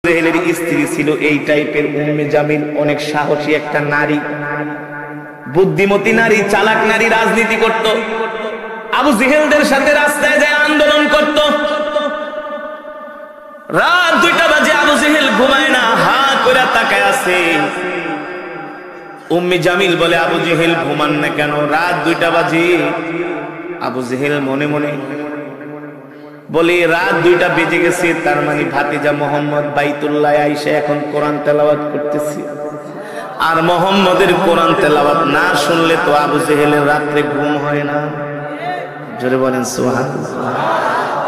জেহেলের স্ত্রী ছিল এই টাইপের উম্মে জামিল, অনেক সাহসী একটা নারী, বুদ্ধিমতী নারী, চালাক নারী, রাজনীতি করত। আবু জেহেলদের সাথে রাস্তায় যায় আন্দোলন করত। রাত 2টা বাজে, আবু জেহেল ঘুমায় না, হা করে তাকায় আছে। উম্মে জামিল বলে, আবু জেহেল ঘুমান না কেন? রাত 2টা বাজে। আবু জেহেল মনে মনে বলে, রাত 2টা বেজে গেছে, তার মানে ভাতিজা মোহাম্মদ বাইতুল্লাহ আইসা এখন কোরআন তেলাওয়াত করতেছে। আর মোহাম্মদের কোরআন তেলাওয়াত না শুনলে তো আবু জেহেলের রাত্রে ঘুম হয় না। জোরে বলেন সুবহানাল্লাহ।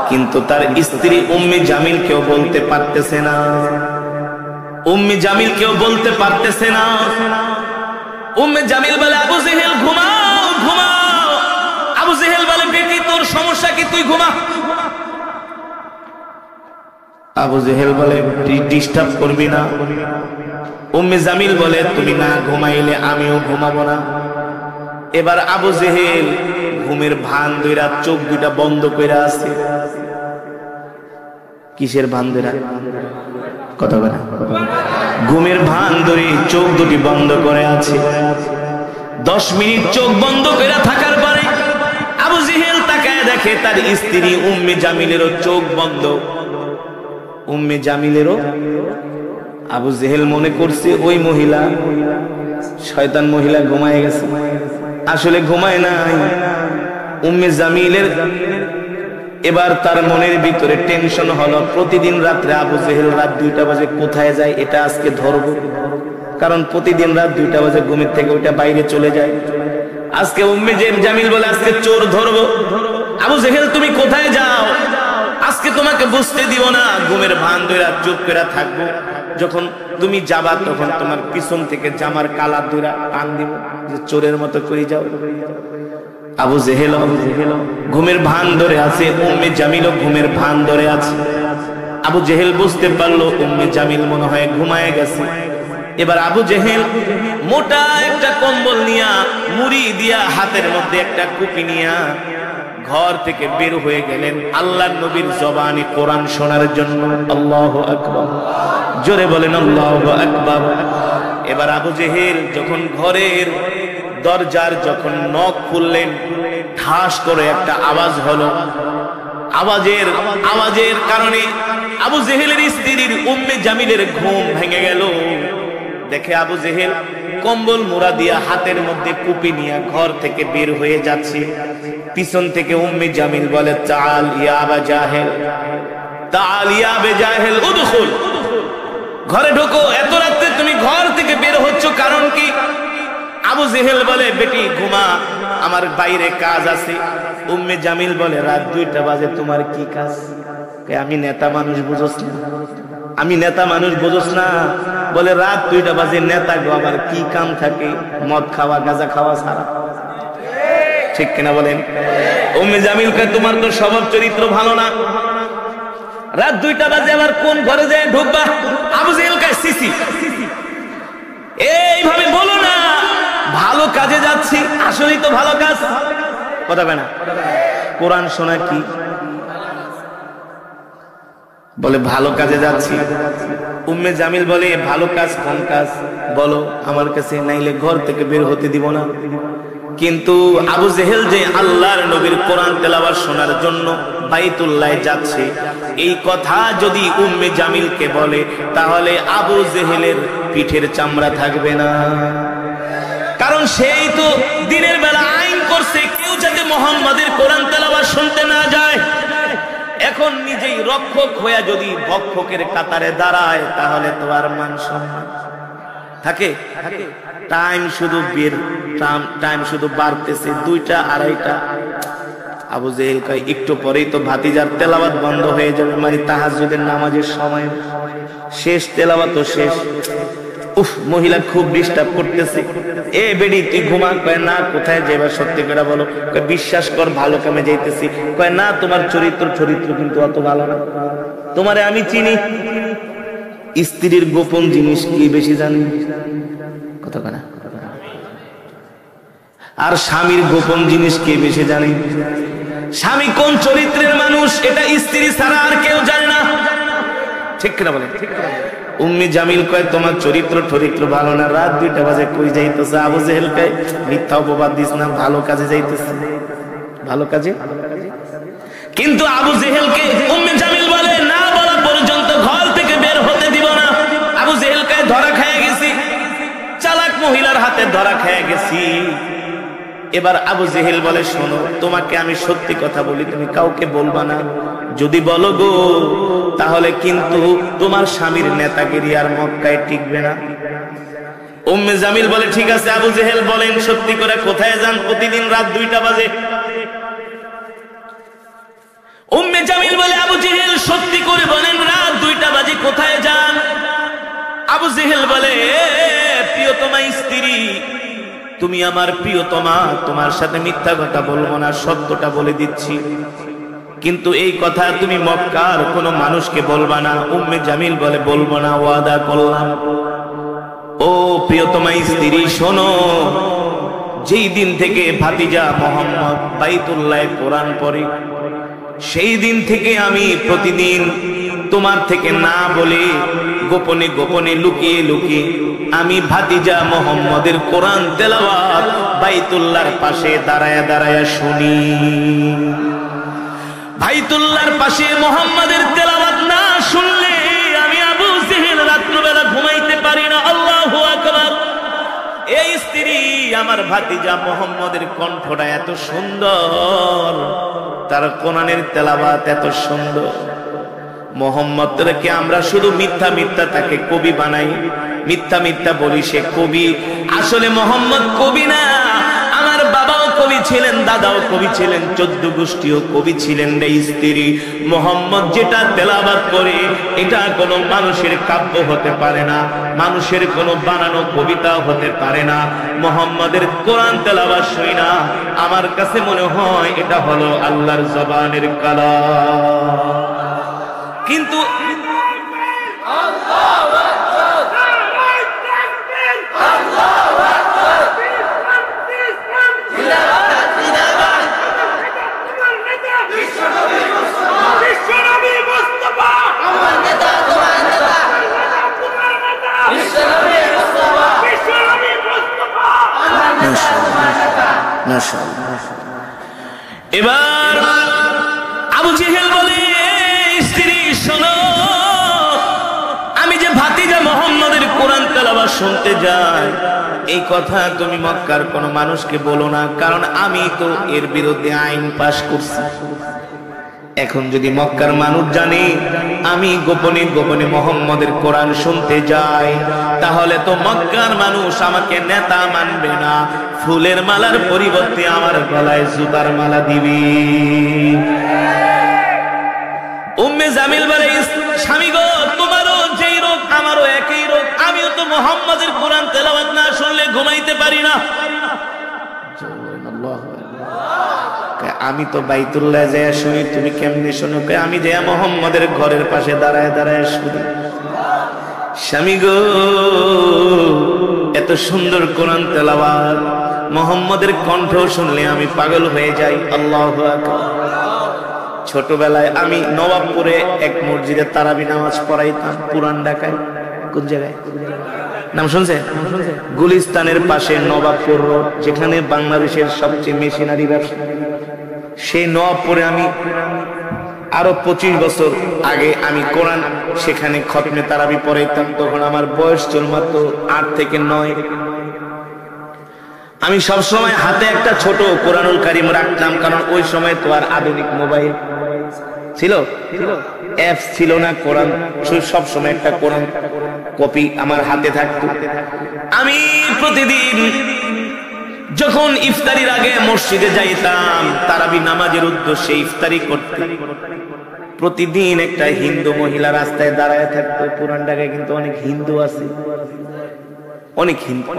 কিন্তু তার স্ত্রী উম্মে জামিল কেউ বলতে পারতেছে না, উম্মে জামিল কেউ বলতে পারতেছে না। উম্মে জামিল বলে, আবু জেহেল ঘুমাও ঘুমাও। আবু জেহেল বলে, বেটি তোর সমস্যা কি, তুই ঘুমা। আবু জেহেল বলে, ডিস্টার্ব করবি না। উম্মে জামিল বলে, তুমি না ঘুমাইলে আমিও ঘুমাবো না। এবার আবু জেহেল ঘুমের ভান ধইরা চোখ 2টা বন্ধ কইরা আছে। কিসের ভান ধইরা? কথা বলে, ঘুমের ভান ধরে চোখ 2টি বন্ধ করে আছে। 10 মিনিট চোখ বন্ধ কইরা থাকার পরে আবু জেহেল তাকায় দেখে তার স্ত্রী উম্মে জামিলেরও চোখ বন্ধ। উম্মে জামিলেরও। আবু জেহেল মনে করছে ওই মহিলা, শয়তান মহিলা ঘুমায় গেছে। আসলে ঘুমায় নাই। উম্মে জামিলের এবার তার মনের ভিতরে টেনশন হলো, প্রতিদিন রাত্রে আবু জেহেল রাত 2টা বাজে কোথায় যায়, এটা আজকে ধরবো। কারণ প্রতিদিন রাত 2টা বাজে ঘুমের থেকে ওইটা বাইরে চলে যায়। আজকে উম্মে জামিল বলে, আজকে চোর ধরবো। আবু জেহেল তুমি কোথায় যাও? আজকে তোমাকে বুঝতে দিব না, ঘুমের ভান ধইরা চুপ করে থাকবো। যখন তুমি যাবা তখন তোমার পিছন থেকে জামার কালা ধইরা টান দিব, যে চোরের মতো করে যাও। আবু জেহেল ঘুমের ভান ধরে আছে, উম্মে জামিলও ঘুমের ভান ধরে আছে। আবু জেহেল বুঝতে পারলো উম্মে জামিল মনে হয় ঘুমায় গেছে। এবার আবু জেহেল মোটা একটা কম্বল নিয়া, মুড়ি দিয়া, হাতের মধ্যে একটা কুপি নিয়া ঘর থেকে বের হয়ে গেলেন আল্লাহর নবীর জবানে কোরআন শোনার জন্য। আল্লাহু আকবার। জোরে বলেন আল্লাহু আকবার। এবার আবু জেহেল যখন ঘরের দরজার যখন নখ খুললেন, ঠাস করে একটা আওয়াজ হলো। আওয়াজের কারণে আবু জেহেলের স্ত্রীর উম্মে জামিলের ঘুম ভেঙে গেল। দেখে আবু জেহেল কম্বল মোড়া দিয়া, হাতের মধ্যে কুপি নিয়ে ঘর থেকে বের হয়ে যাচ্ছে। পিছন থেকে উম্মে জামিল বলে, তাআল ইয়া আবা জাহেল, তাআল ইয়া আবা জাহেল, উদখুল, ঘরে ঢোকো। এত রাতে তুমি ঘর থেকে বের হচ্ছ, কারণ কি? আবু জেহেল বলে, বেটি ঘুমা, আমার বাইরে কাজ আছে। উম্মে জামিল বলে, রাত 2টা বাজে, তোমার কি কাজ? আমি নেতা মানুষ, বুঝোস না? আমি নেতা মানুষ, বুঝোস না? বলে, রাত 2টা বাজে, নেতা গো আবার কি কাম থাকে? মদ খাওয়া, গাঁজা খাওয়া ছাড়া। ঠিক কিনা বলেন? উম্মে জামিল কয়, তোমার তো স্বভাব চরিত্র ভালো না, রাত 2টা বাজে আবার কোন ঘরে যায় ঢুকবা? আবু জেহেল কয়, সিসি, এইভাবে বলো না, ভালো কাজে যাচ্ছি। আসলেই তো ভালো কাজ। কথা বলে না, কোরআন শোনা কি? বলে ভালো কাজে যাচ্ছি। উম্মে জামিল বলে, ভালো কাজ কোন কাজ বলো আমার কাছে, নাইলে ঘর থেকে বের হতে দিব না। কিন্তু আবু জেহেল যে আল্লাহর নবীর কোরআন তেলাওয়াত শোনার জন্য বাইতুল্লাহ যাচ্ছে, এই কথা যদি উম্মে জামিলকে বলে, তাহলে আবু জেহেলের পিঠের চামড়া থাকবে না। কারণ সেই তো দিনের বেলা আইন করছে কেউ যাতে মুহাম্মাদের কোরআন তেলাওয়াত শুনতে না যায়। এখন নিজেই রক্ষক হয়ে যদি ভক্ষকের কাতারে দাঁড়ায়, তাহলে তো আর মান সম্মান থাকে? টাইম শুধু বাড়তেছে, 2টা 2:30। আবু জেহেল কয়, একটু পরেই তো ভাতিজার তেলাওয়াত বন্ধ হয়ে যাবে, মানে তাহাজ্জুদের নামাজের সময় শেষ, তেলাওয়াতও শেষ। উফ, মহিলা খুব ডিস্টার্ব করতেছে। এ বেডি তুই ঘুমা। কয় না, কোথায় যাইবা সত্যি করে বলো। কয় বিশ্বাস কর, ভালো কামে যাইতেছি। কয় না, তোমার চরিত্র কিন্তু অত ভালো না, তোমারে আমি চিনি। স্ত্রীর গোপন জিনিস কি বেশি জানি? কথা বলে না। আর স্বামীর গোপন জিনিস কে বেশি জানে? স্বামী কোন চরিত্রের মানুষ, এটা স্ত্রী ছাড়া আর কেউ জানে না। ঠিক কিনা বলেন? উম্মে জামিল কয় তোমার চরিত্র ভালো না, রাত 2টা বাজে কই যাইতেছে? আবু জেহেল কয় মিথ্যা অপবাদ দিস না, ভালো কাজে যাইতেছে। ভালো কাজে? কিন্তু আবু জেহেলকে উম্মে জামিল বলে না বলা পর্যন্ত ঘর থেকে বের হতে দিব না। আবু জেহেল কয় ধরা খেয়ে গেছি, চালাক মহিলার হাতে ধরা খেয়ে গেছি। এবার আবু জেহেল বলে শোনো, তোমাকে আমি সত্যি কথা বলি, তুমি কাউকে বলবা না। যদি বলো গো তাহলে কিন্তু তোমার স্বামীর নেতাগিরি আর মক্কায় টিকবে না। উম্মে জামিল বলে ঠিক আছে আবু জেহেল বলেন সত্যি করে কোথায় যান প্রতিদিন রাত 2টা বাজে? উম্মে জামিল বলে আবু জেহেল সত্যি করে বলেন রাত 2টা বাজে কোথায় যান? আবু জেহেল বলে প্রিয়তমা স্ত্রী, তুমি আমার প্রিয়তমা, তোমার সাথে মিথ্যা কথা বলবো না, সত্যটা বলে দিচ্ছি, কিন্তু এই কথা তুমি মক্কার কোনো মানুষকে বলবা না। উম্মে জামিল বলে বলবো না, ওয়াদা করলাম। ও প্রিয়তমা স্ত্রী শোনো, যেই দিন থেকে ভাতিজা মোহাম্মদ বাইতুল্লাহ কোরআন পড়ে সেই দিন থেকে আমি প্রতিদিন তোমার থেকে না বলে গোপনে গোপনে লুকিয়ে লুকিয়ে আমি ভাতিজা মোহাম্মদের কোরআন তেলাওয়াত বাইতুল্লাহর পাশে দাঁড়ায়া দাঁড়ায়া শুনি। বাইতুল্লাহর পাশে মোহাম্মদের তেলাওয়াত না শুনলে আমি আবু জেহেল রাত্রিবেলা ঘুমাইতে পারি না। আল্লাহু আকবার। এই স্ত্রী আমার ভাতিজা মোহাম্মদের কণ্ঠটা এত সুন্দর, তার কোরআনের তেলাওয়াত এত সুন্দর। মোহাম্মদকে আমরা শুধু মিথ্যা মিথ্যা তাকে কবি বানাই, মিথ্যা মিথ্যা বলি সে কবি। আসলে মোহাম্মদ কবি না, আমার বাবাও কবি ছিলেন, দাদাও কবি ছিলেন, 14 গোষ্ঠীও কবি ছিলেন রে স্ত্রী। মোহাম্মদ যেটা তেলাওয়াত করে এটা কোনো মানুষের কাব্য হতে পারে না, মানুষের কোনো বানানো কবিতা হতে পারে না। মোহাম্মদের কোরআন তেলাওয়াত শুনি না, আমার কাছে মনে হয় এটা হলো আল্লাহর জবানের কালাম। কিন্তু এবার আবু জেহেল বলে স্ত্রী শোনো, আমি যে ভাতিজা মোহাম্মদের কোরআন তেলাওয়াত শুনতে যাই এই কথা তুমি মক্কার কোন মানুষকে বলো না, কারণ আমি তো এর বিরুদ্ধে আইন পাশ করছি। এখন যদি মক্কার মানুষ জানে আমি গোপনে গোপনে মোহাম্মদের কোরআন শুনতে যাই, তাহলে তো মক্কার মানুষ আমাকে নেতা মানবে না, ফুলের মালার পরিবর্তে আমার গলায় জুতার মালা দিবি। উম্মে জামিল বলে স্বামী গো, তোমারও যেই রোগ আমারও একই রোগ, আমিও তো মোহাম্মদের কোরআন তেলাওয়াত না শুনলে ঘুমাইতে পারি না। আমি তো বাইতুল্লাহ যায় শুনি, তুমি কেমনে শোনো? আমি যে মোহাম্মদের ঘরের পাশে দাঁড়ায় দাঁড়ায় শুনি। স্বামী গো, এত সুন্দর কোরআন তেলাওয়াত, মোহাম্মদের কণ্ঠ শুনলে আমি পাগল হয়ে যাই। আল্লাহু আকবার। ছোটবেলায় আমি নবাবপুরে এক মসজিদে তারাবি নামাজ পড়াইতাম, পুরান ঢাকায়। কোন জায়গায় নাম শুনছে? গুলিস্তানের পাশে নবাবপুর রোড, যেখানে বাংলাদেশের সবচেয়ে মেশিনারি ব্যবসা। সেই নবাবপুরে আমি আরো 25 বছর আগে আমি কোরআন সেখানে খতমে তারাবি পড়াইতাম। তখন আমার বয়স চল মাত্র 8 থেকে 9। আমি সবসময় হাতে একটা ছোট কোরআনুল কারীম রাখতাম, কারণ ওই সময় তো আর আধুনিক মোবাইল ছিল, অ্যাপস ছিল না। কোরআন সব সময় একটা কোরআন কপি আমার হাতে থাকতো। আমি প্রতিদিন যখন ইফতারির আগে মসজিদে যাইতাম তারাবি নামাজের উদ্দেশ্যে ইফতারি করতে, প্রতিদিন একটা হিন্দু মহিলা রাস্তায় দাঁড়ায় থাকতো। পুরান ঢাকায় কিন্তু অনেক হিন্দু আছে, অনেক হিন্দু।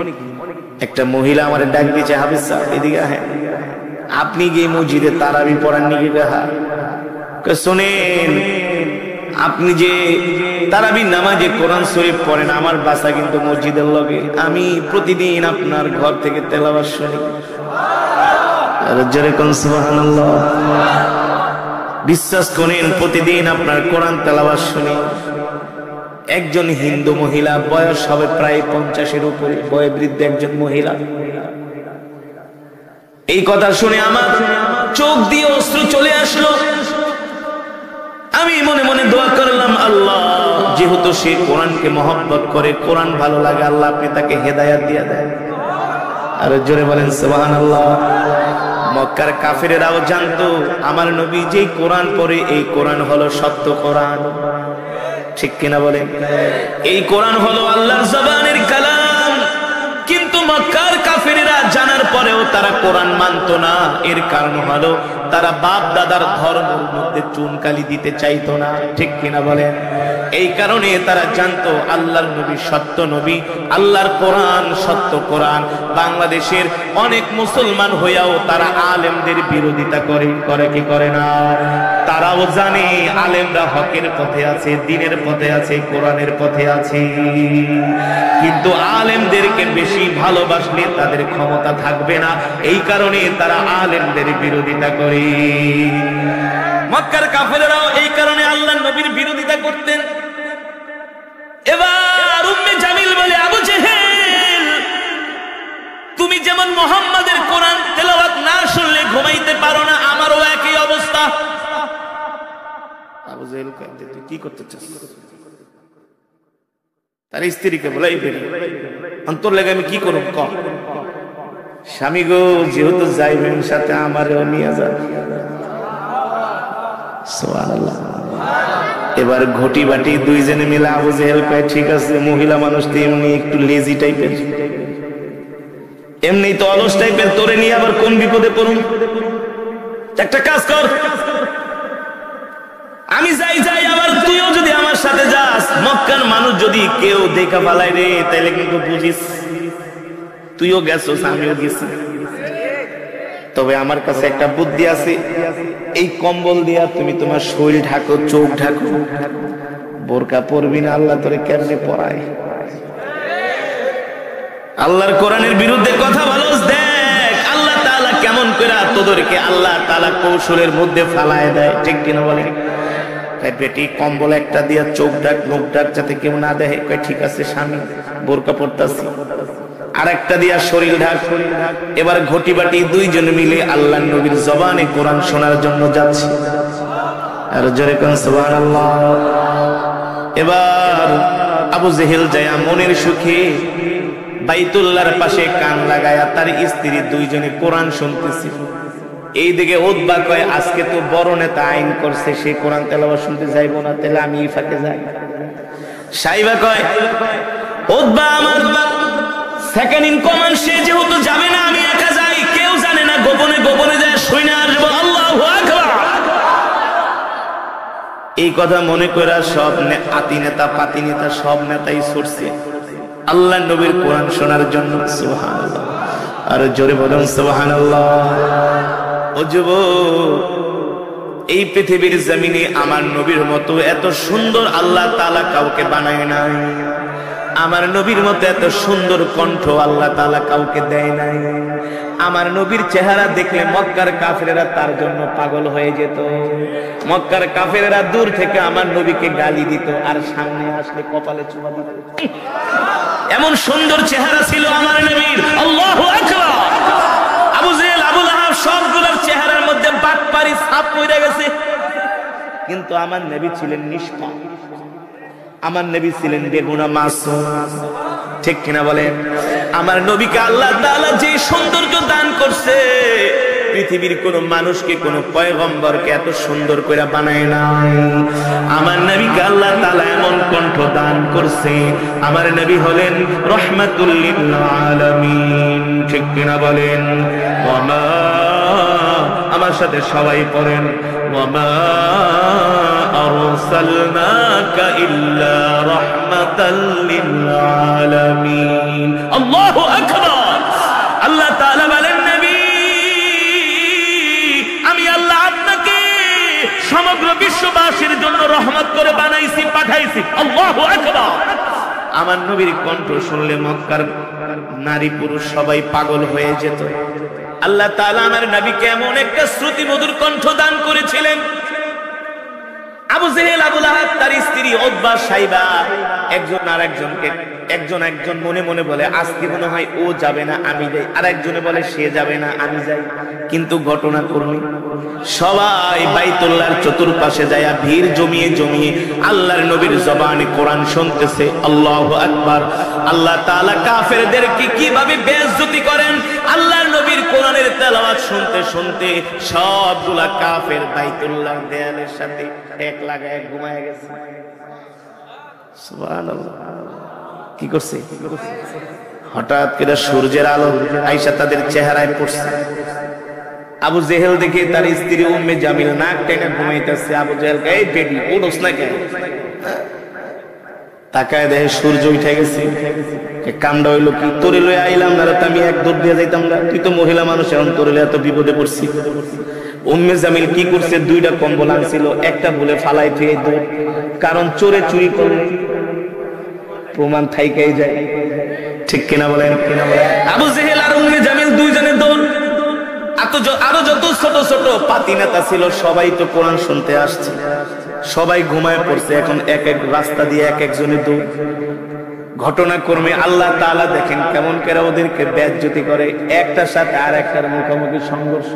একটা মহিলা আমার ডাক দিয়েছে, হাফেজ সাহেব এদিকে, হ্যাঁ আপনি গিয়ে মসজিদে তারাবি পড়ান নাকি? শোনেন, আপনি যে তারাবি নামাজে কোরআন শরীফ পড়েন, আমার বাসা কিন্তু মসজিদের লগে, আমি প্রতিদিন আপনার ঘর থেকে তেলাওয়াত শুনি। জোরে কোন সুবহানাল্লাহ। বিশ্বাস করেন, প্রতিদিন আপনার কোরআন তেলাওয়াত শুনি। একজন হিন্দু মহিলা, বয়স হবে প্রায় 50-এর উপরে, বয়োবৃদ্ধ একজন মহিলা। এই কথা শুনে আমার চোখ দিয়ে অশ্রু চলে আসলো। আমি মনে মনে দোয়া করলাম, আল্লাহ যেহেতু সে কোরআনকে মহব্বত করে, কোরআন ভালো লাগে, আল্লাহ আপনি তাকে হেদায়েত দিয়ে দেন। আর জোরে বলেন সুবহানাল্লাহ। মক্কার কাফেরেরাও জানতো আমার নবী যেই কোরআন পড়ে এই কোরআন হলো সত্য কোরআন, ঠিক কিনা বলেন? এই কোরআন হলো আল্লাহর জবানের কালাম। কিন্তু মক্কার কাফেরেরা জানার পরেও তারা কোরআন মানতো না। এর কারণ হলো তারা বাপ দাদার ধর্মের মধ্যে চুনকালি দিতে চাইতো না, ঠিক কিনা বলেন? এই কারণে তারা জানতো আল্লাহর নবী সত্য নবী, আল্লাহর কোরআন সত্য কোরআন। বাংলাদেশের অনেক মুসলমান হইয়াও তারা আলেমদের বিরোধিতা করে কি করে না? তারাও জানে আলেমরা হকের পথে আছে, দ্বীনের পথে আছে, কোরআনের পথে আছে। কিন্তু আলেমদেরকে বেশি ভালোবাসলে তাদের ক্ষমতা থাকবে না, এই কারণে তারা আলেমদের বিরোধিতা করে। মক্কার কাফেররাও এই কারণে আল্লাহর নবীর বিরোধিতা করতেন। এবার উম্মে জামিল বলে, আবু জেহেল তুমি যেমন মুহাম্মাদের কোরআন তেলাওয়াত না শুনলে ঘুমাইতে পারো না, আমারও একই অবস্থা। আবু জেহেল তুই কি করতে চাস? তার স্ত্রীকে বলে, এই বেরি অন্তর লেগে আমি কি করব ক? স্বামী গো, যেহেতু যাইবেন সাথে আমারও নিয়ে যান। সুবহানাল্লাহ। এবার ঘটি বাটি দুইজনে মিলে আবু জেহেল কয়, ঠিক আছে, মহিলা মানুষ তো এমনি একটু লেজি টাইপের, এমনি তো অলস টাইপের, তোরে নিয়ে আবার কোন বিপদে পড়ুন। একটা কাজ কর, আমি যাই, আবার তুইও যদি আমার সাথে যাস, মক্কার মানুষ যদি কেউ দেখা পালায় রে, তাইলে কিন্তু বুঝিস তুইও গেছস আমিও গেছি। তবে আমার কাছে একটা বুদ্ধি আছে, এই কম্বল দিয়া তুমি তোমার শরীর ঢাকো, চোখ ঢাকো, বোরকা পরবি না। আল্লাহ তোরে কেমনে পড়ায়? আল্লাহর কোরআনের বিরুদ্ধে কথা বলস, দেখ আল্লাহ তাআলা কেমন করে তোদেরকে আল্লাহ তাআলা কৌশলের মধ্যে ফালায় দেয়, ঠিক কিনা বলে? বেটি কম্বল একটা দিয়া চোখ ঢাক, মুখ ঢাক, যাতে কেউ না দেখে। কয় ঠিক আছে স্বামী, বোরকা পরতাছি। আর একটা দিয়া শরীর ঢাক। এবার ঘটি বাটি দুইজন মিলে আল্লাহর নবীর জবানে কোরআন শোনার জন্য যাচ্ছে। আর জোরে কোন সুবহানাল্লাহ। এবার আবু জেহেল যায় মনের সুখে বাইতুল্লাহর পাশে কান লাগায়া তার স্ত্রী দুইজনে কোরআন শুনতেছে। এইদিকে উতবা কয়, আজকে তো বড় নেতা আইন করছে, সে কোরআন তেলাওয়াত শুনতে যাইবো না, তাহলে আমি ফাঁকে যাই। সাইবা কয়, উতবা আমার সেকেন্ড ইন কমান্ড, সে যেহেতু যাবে না, আমি একা যাই, কেউ জানে না, গোপনে গোপনে যায় শুনে আসবো। আল্লাহু আকবার। এই কথা মনে করে সব আতি নেতা পাতি নেতা সব নেতাই ছুটছে আল্লাহর নবীর কোরআন শোনার জন্য। সুবহানাল্লাহ। আর জোরে বলুন সুবহানাল্লাহ। ও যুবক, এই পৃথিবীর জমিনে আমার নবীর মতো এত সুন্দর আল্লাহ তাআলা কাউকে বানায় নাই। আমার নবীর মতো এত সুন্দর কণ্ঠ আল্লাহ তাআলা কাউকে দেয় নাই। আমার নবীর চেহারা দেখলে মক্কার কাফেরেরা তার জন্য পাগল হয়ে যেত। মক্কার কাফেরেরা দূর থেকে আমার নবীকে গালি দিত, আর সামনে আসলে কপালে চুমা দিত। এমন সুন্দর চেহারা ছিল আমার নবীর। আল্লাহু আকবার। আবু জেহেল, আবু লাহাব সবগুলোর চেহারার মধ্যে বাটপারি ছাপ পড়ে গেছে, কিন্তু আমার নবী ছিলেন নিষ্পাপ। আমার নবী ছিলেন বেগুনা মাসুম, ঠিক কিনা বলেন? আমার নবীকে আল্লাহ তাআলা যে সৌন্দর্য দান করছে, পৃথিবীর কোন মানুষকে, কোন পয়গম্বরকে এত সুন্দর করে বানায় নাই। আমার নবীকে আল্লাহ তাআলা এমন কণ্ঠ দান করছে। আমার নবী হলেন রাহমাতুল লিল আলামিন, ঠিক কিনা বলেন? ওয়ামা, আমার সাথে সবাই পড়েন, ওয়ামা আরসালনাকা ইল্লা রাহমাতাল লিল আলামিন। আল্লাহু আকবার। আল্লাহ তাআলা বলেন, নবী আমি আল্লাহ আপনাকে সমগ্র বিশ্ববাসীর জন্য রহমত করে বানাইছি, পাঠাইছি। আল্লাহু আকবার। আমার নবীর কণ্ঠ শুনলে মক্কার নারী পুরুষ সবাই পাগল হয়ে যেত। আল্লাহ তাআলা আমার নবীকে এমন একটা শ্রুতি মধুর কণ্ঠ দান করেছিলেন। আবু জেহেল, আবু লাহাব, তার স্ত্রী উতবা, সাইবা, একজন আর একজনকে একজন মনে মনে বলে আজকে মনে হয় ও যাবে না আমি যাই, আর একজনে বলে সে যাবে না আমি যাই। কিন্তু ঘটনা করবে সবাই বাইতুল্লাহর চতুর্পাশে যায় ভিড় জমিয়ে জমিয়ে আল্লাহর নবীর জবানে কোরআন শুনতেছে। আল্লাহু আকবার। আল্লাহ তাআলা কাফেরদেরকে কিভাবে বেইজ্জতি করেন, আল্লাহর নবীর কোরআনের তেলাওয়াত শুনতে শুনতে সবগুলা কাফের বাইতুল্লাহর দেয়ালের সাথে এক লাগায় ঘুমায় গেছে। সুবহানাল্লাহ। কি করছে? হঠাৎ করে সূর্যের আলো আয়েশা তাদের চেহারায় পড়ছে। আবু জেহেল দেখে তার স্ত্রী উম্মে জামিল নাক টেনে ঘুমাইতেছে। আবু জেহেলকে এই বেটি উঠোস না কেন? তাকায় দেখে সূর্য উঠে গেছে। কামটা হইলো কি, তোরে লয়ে আইলাম না তো আমি এক দৌড় দিয়ে যাইতাম না, তুই তো মহিলা মানুষ, এখন তোরে লয়ে এত বিপদে পড়ছি। উম্মে জামিল কি করছে, দুইটা কম্বল আনছিল, একটা ভুলে ফালাই দিয়ে দৌড়, কারণ চোরে চুরি করলে প্রমাণ থাইকাই যায়, ঠিক কিনা বলেন? আবু জেহেল আর উম্মে জামিল দুইজনে দৌড়। আরো যত ছোট ছোট পাতি নেতা ছিল সবাই তো কোরআন শুনতে আসছে, সবাই ঘুমায় পড়ছে। এখন এক এক রাস্তা দিয়ে এক একজনে দৌড়। ঘটনাক্রমে আল্লাহ তাআলা দেখেন কেমন করে ওদেরকে বেইজ্জতি করে, একটার সাথে আর একটার মুখোমুখি সংঘর্ষ।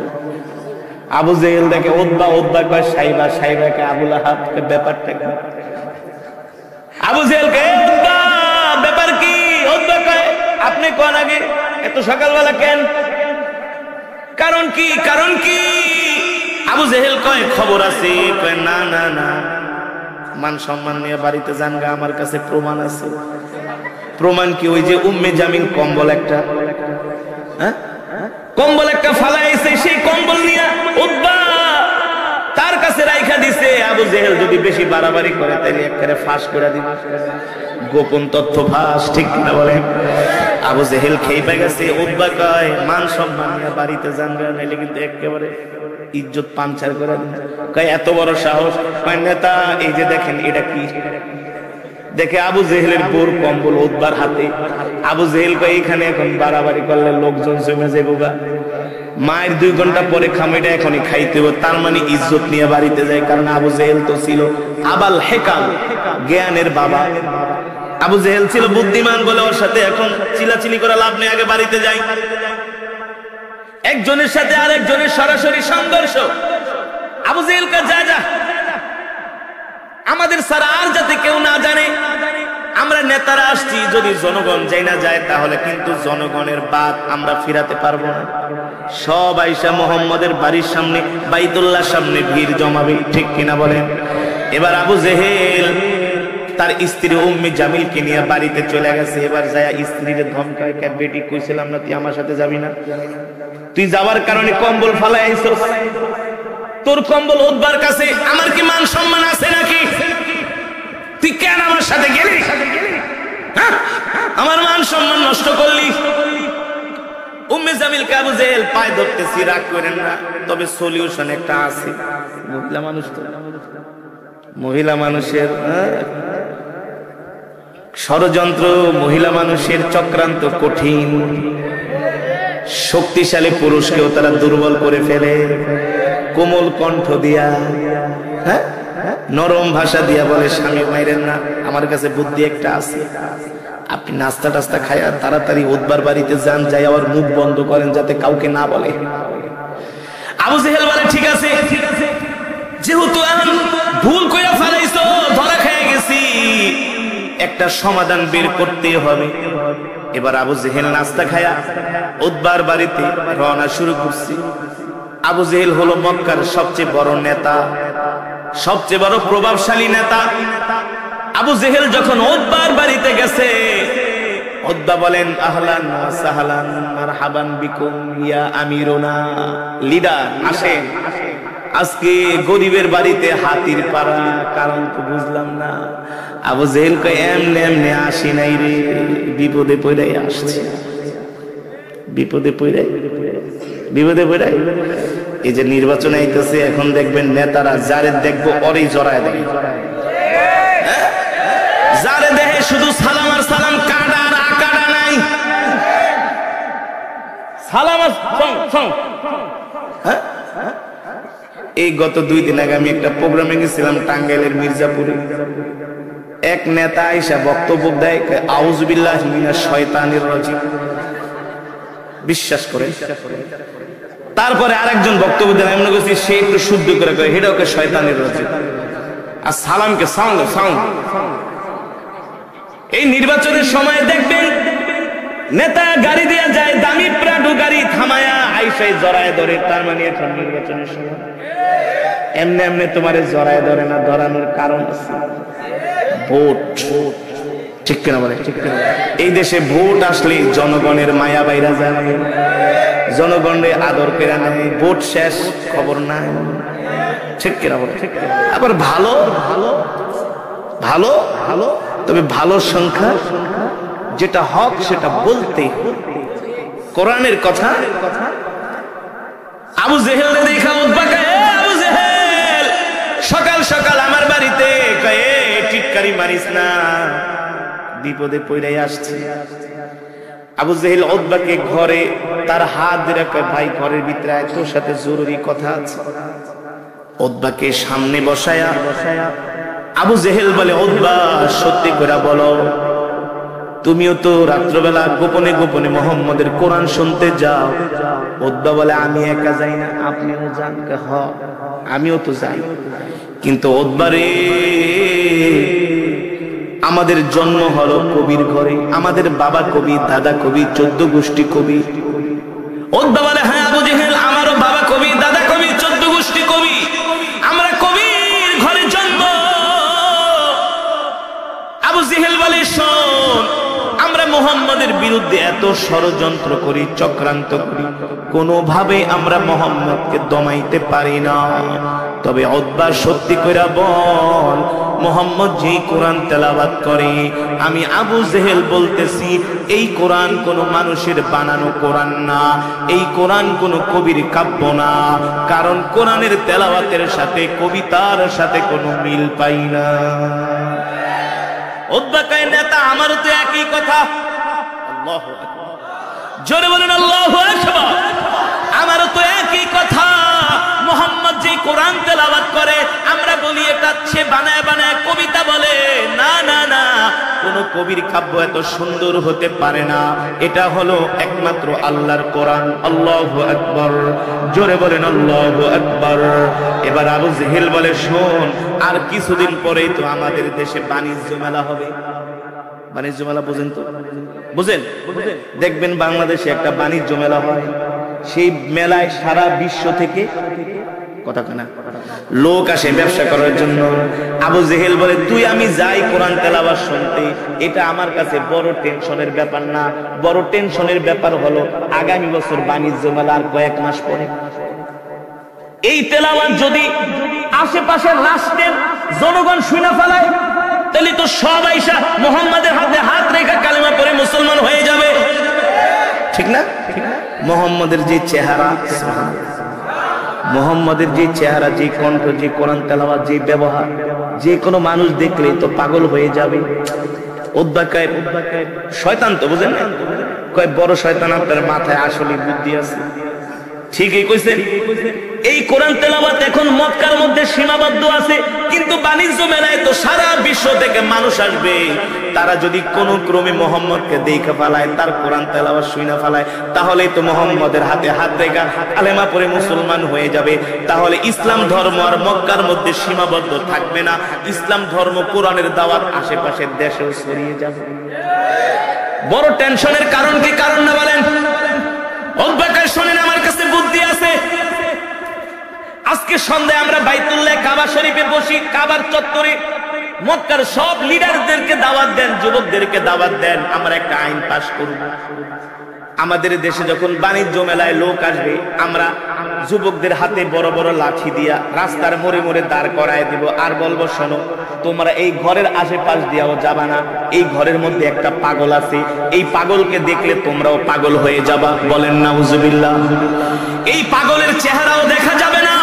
আবু জেহেল দেখে উতবা, উতবা কয় সাইবা, সাইবাকে আবু লাহাব। ব্যাপারটা আবু জেহেলকে উতবা ব্যাপার কি? উতবা কয় আপনি কোন আগে এত সকালবেলা কেন? কারণ কি? কারণ কি? আবু জেহেল কয় খবর আছে। কয় না না না, মান সম্মান নিয়ে বাড়িতে যান গা, আমার কাছে প্রমাণ আছে। প্রমাণ কি? ওই যে উম্মে জামিল কম্বল একটা ফালাইছে, সেই কম্বল নিয়ে উতবা তার কাছে রাইখা দিছে। আবু জেহেল যদি বেশি বাড়াবাড়ি করে তাইলে একবারে ফাঁস করে দিবে, গোপন তথ্য ফাঁস, ঠিক কিনা বলেন? আবু জেহেল খেয়ে পেয়ে গেছে। উতবা কয় মান সম্মান নিয়ে বাড়িতে যান গা, নাইলে কিন্তু একেবারে ইজ্জত পাঞ্চার করে দিবে। কয় এত বড় সাহস? কয় নেতা এই যে দেখেন এটা কি। দেখে আবু জেহেলের বোর কম্বল উতবার হাতে। আবু জেহেল কয় এখানে এখন বাড়াবাড়ি করলে লোকজন জমে যাবো গা, মায়ের 2 ঘন্টা পরে খামিটা এখনই খাইতে হবে। তার মানে ইজ্জত নিয়ে বাড়িতে যায়, কারণ আবু জেহেল তো ছিল আবাল হেকাম, জ্ঞানের বাবা। আবু জেহেল ছিল বুদ্ধিমান বলে ওর সাথে এখন চিলাচিলি করে লাভ নেই, আগে বাড়িতে যাই। একজনের সাথে আর একজনের সরাসরি সংঘর্ষ। আবু জেহেল কা যা যা, আমাদের সারা আর যাতে কেউ না জানে, আমরা নেতারা আসছি, যদি জনগণ যাই না যায় তাহলে কিন্তু জনগণের বাত আমরা ফিরাতে পারবো না। সব আইসা মোহাম্মদের বাড়ির সামনে বাইতুল্লাহর সামনে ভিড় জমাবে, ঠিক কিনা বলেন? এবার আবু জেহেল তার স্ত্রী উম্মে জামিলকে নিয়ে বাড়িতে চলে গেছে। এবার যায় স্ত্রীর ধমকায়, কে বেটি কইছিলাম না তুই আমার সাথে যাবি না, তুই যাওয়ার কারণে কম্বল ফালাই আইছস, তোর কম্বল উতবার কাছে, আমার কি মান সম্মান আছে নাকি? তুই কেন আমার সাথে গেলি? আমার মান সম্মান নষ্ট করলি। উম্মে জামিল কে আবু জেহেল পায় ধরতেছি, রাগ করেন না, তবে সলিউশন একটা আছে। মহিলা মানুষের ষড়যন্ত্র, মহিলা মানুষের চক্রান্ত কঠিন। শক্তিশালী পুরুষকেও তারা দুর্বল করে ফেলে কোমল কণ্ঠ দিয়া, নরম ভাষা দিয়া বলে স্বামী মাইরেন না, আমার কাছে বুদ্ধি একটা আছে, আপনি নাস্তা টাস্তা খায়া তাড়াতাড়ি উতবার বাড়িতে যান, যাই আবার মুখ বন্ধ করেন যাতে কাউকে না বলে। আবু জেহেল বলে ঠিক আছে, যেহেতু এখন ভুল কইরা ফেলাইছো, ধরা খেয়ে গেছি, একটা সমাধান বের করতে হবে। এবার আবু জেহেল নাস্তা খায়া উতবার বাড়িতে রওনা শুরু করছি। আবু জেহেল হলো মক্কার সবচেয়ে বড় নেতা, সবচেয়ে বড় প্রভাবশালী নেতা। আবু জেহেল যখন উতবার বাড়িতে গেছে, উতবা বলেন আহলান ওয়া সাহলান মারহাবান বিকুম ইয়া আমিরুনা, লিডার আসেন, আজকে গরিবের বাড়িতে হাতির পাড়া, কারণ তো বুঝলাম না। আবু জেহেল কয় এমনে এমনে আসি নাই রে, বিপদে পড়ে আসছে, বিপদে পড়ে এই যে নির্বাচন আইতেছে, এখন দেখবেন নেতারা যারে দেখবো অরেই জড়ায় দেয়, যারে দেখে শুধু সালাম আর সালাম, কাটা আর আকাটা নাই, সালাম আর এই গত 2 দিন আগে আমি একটা প্রোগ্রামে গেছিলাম টাঙ্গাইলের মির্জাপুরে। এক নেতা আইসা বক্তব্য দেয়, আউযু বিল্লাহি মিনাশ শয়তানির রাজিম, বিশ্বাস করে। তারপরে আরেকজন বক্তব্য দেন, আমি মনে করছি সে একটু শুদ্ধ করে কয় এটা ওকে শয়তানির রাজিম। আর সালামকে সাউন্ড সাউন্ড। এই নির্বাচনের সময় দেখবেন নেতা গাড়ি দিয়ে যায়, দামি প্রাডো গাড়ি থামায়া আইসাই জড়ায় ধরে। তার মানে এখন নির্বাচনের সময় এমনি এমনি তোমারে জড়ায় ধরে না, ধরানোর কারণ আছে, ভোট। ঠিক কিনা বলে? এই দেশে ভোট আসলে জনগণের মায়া বাইরা যায়, জনগণের আদর করে নেয়, ভোট শেষ খবর নাই। ঠিক কিনা বলে? আবার ভালো ভালো ভালো ভালো, তবে ভালো সংখ্যা যেটা হক সেটা বলতে, কোরআনের কথা। আবু জেহেল দেখা উদ্বা কয়, আবু জেহেল সকাল সকাল আমার বাড়িতে কয়ে টিটকারি মারিস না, বিপদে পড়ে আসছে। আবু জেহেল উতবাকে ঘরে তার হাত ধরে কয়, ভাই ঘরের ভিতরে আয়, তোর সাথে জরুরি কথা আছে। উতবাকে সামনে বসায়া আবু জেহেল বলে, উতবা সত্যি করে বলো, তুমিও তো রাত্রবেলা গোপনে গোপনে মুহাম্মদের কোরআন শুনতে যাও। উতবা বলে, আমি একা যাই না, আপনিও যান? হ, আমিও তো যাই। কিন্তু উতবা রে, আমাদের জন্ম হলো কবির ঘরে, আমাদের বাবা কবি, দাদা কবি, 14 গোষ্ঠী কবি। উতবা বলে, হ্যাঁ আবু জেহেল, আমারও বাবা কবি, দাদা কবি, 14 গোষ্ঠী কবি, আমরা কবির ঘরে জন্ম। আবু জেহেল বলে, শোন, আমরা মুহাম্মদের বিরুদ্ধে এত ষড়যন্ত্র করি, চক্রান্ত করি, কোনোভাবে আমরা মুহাম্মদকে দমাইতে পারি না। তবে উতবা সত্যি কইরা বল, মুহাম্মদ যেই কোরআন তেলাওয়াত করে, আমি আবু জেহেল বলতেছি এই কোরআন কোন মানুষের বানানো কোরআন না, এই কোরআন কোন কবির কাব্য না, কারণ কোরআনের তেলাওয়াতের সাথে কবিতার সাথে কোনো মিল পাই না। উতবা কয়, নেতা আমারও তো একই কথা। আল্লাহু আকবার, জোরে বলেন আল্লাহু আকবার। আমারও তো একই কথা, মুহাম্মদ যে কোরআন তেলাওয়াত করে আমরা বলি এটা সে বানায় বানায় কবিতা বলে। না না না, কোন কবির কাব্য এত সুন্দর হতে পারে না, এটা হলো একমাত্র আল্লাহর কোরআন। আল্লাহু আকবার, জোরে বলেন আল্লাহু আকবার। এবার আবু জেহেল বলে, শোন, আর কিছুদিন পরেই তো আমাদের দেশে বাণিজ্য মেলা হবে। বাণিজ্য মেলা বুঝেন তো? বুঝেন? দেখবেন বাংলাদেশে একটা বাণিজ্য মেলা হয়, সেই মেলায় সারা বিশ্ব থেকে কথা কানা লোক আসে ব্যবসা করার জন্য। আবু জেহেল বলে, তুই আমি যাই কোরআন তেলাওয়াত শুনতে, এটা আমার কাছে বড় টেনশনের ব্যাপার না। বড় টেনশনের ব্যাপার হলো আগামী বছর বাণিজ্য মেলা আর কয়েক মাস পরে। এই তেলাওয়াত যদি আশেপাশের রাষ্ট্রের জনগণ শুনে ফেলায়, তাহলে তো সব আইসা মুহাম্মাদের হাতে হাত রেখে কালেমা পড়ে মুসলমান হয়ে যাবে। ঠিক না? মুহাম্মাদের যে চেহারা, মুহাম্মাদের যে চেহারা, যে কণ্ঠ, যে কোরআন তেলাওয়াত, যে ব্যবহার, যে কোনো মানুষ দেখলে তো পাগল হয়ে যাবে। উতবা কয়, শয়তান তো বুঝেন না? কয়, বড় শয়তান, আপনার মাথায় আসলে বুদ্ধি আছে। ঠিকই কইছেন। এই কোরআন তেলাওয়াত এখন মক্কার মধ্যে সীমাবদ্ধ আছে, কিন্তু বাণিজ্য মেলায় তো সারা বিশ্ব থেকে মানুষ আসবে। তারা যদি কোন ক্রমে মুহাম্মদকে দেখে ফেলায়, তার কোরআন তেলাওয়াত শুনে ফেলায়, তাহলেই তো মুহাম্মদের হাতে হাত রেখে কালেমা পড়ে মুসলমান হয়ে যাবে। তাহলে ইসলাম ধর্ম আর মক্কার মধ্যে সীমাবদ্ধ থাকবে না, ইসলাম ধর্ম কোরআনের দাওয়াত আশেপাশের দেশেও ছড়িয়ে যাবে। বড় টেনশনের কারণ কি? কারণ না বলেন? অবাকার শোনেন, আমার কাছে বুদ্ধি আছে। আজকে সন্ধ্যায় আমরা বাইতুল্লাহ কাবা শরীফে বসি, কাবার চত্বরে মক্কার সব লিডারদেরকে দাওয়াত দেন, যুবকদেরকে দাওয়াত দেন, আমরা একটা আইন পাশ করব। আমাদের দেশে যখন বাণিজ্য মেলায় লোক আসবে, আমরা যুবকদের হাতে বড় বড় লাঠি দিয়া রাস্তার মোড়ে মোড়ে দাঁড় করায় দিব, আর বলবো, শোনো, তোমরা এই ঘরের আশেপাশ দিয়াও যাবা না, এই ঘরের মধ্যে একটা পাগল আছে, এই পাগলকে দেখলে তোমরাও পাগল হয়ে যাবা। বলেন নাউজুবিল্লাহ। এই পাগলের চেহারাও দেখা যাবে না।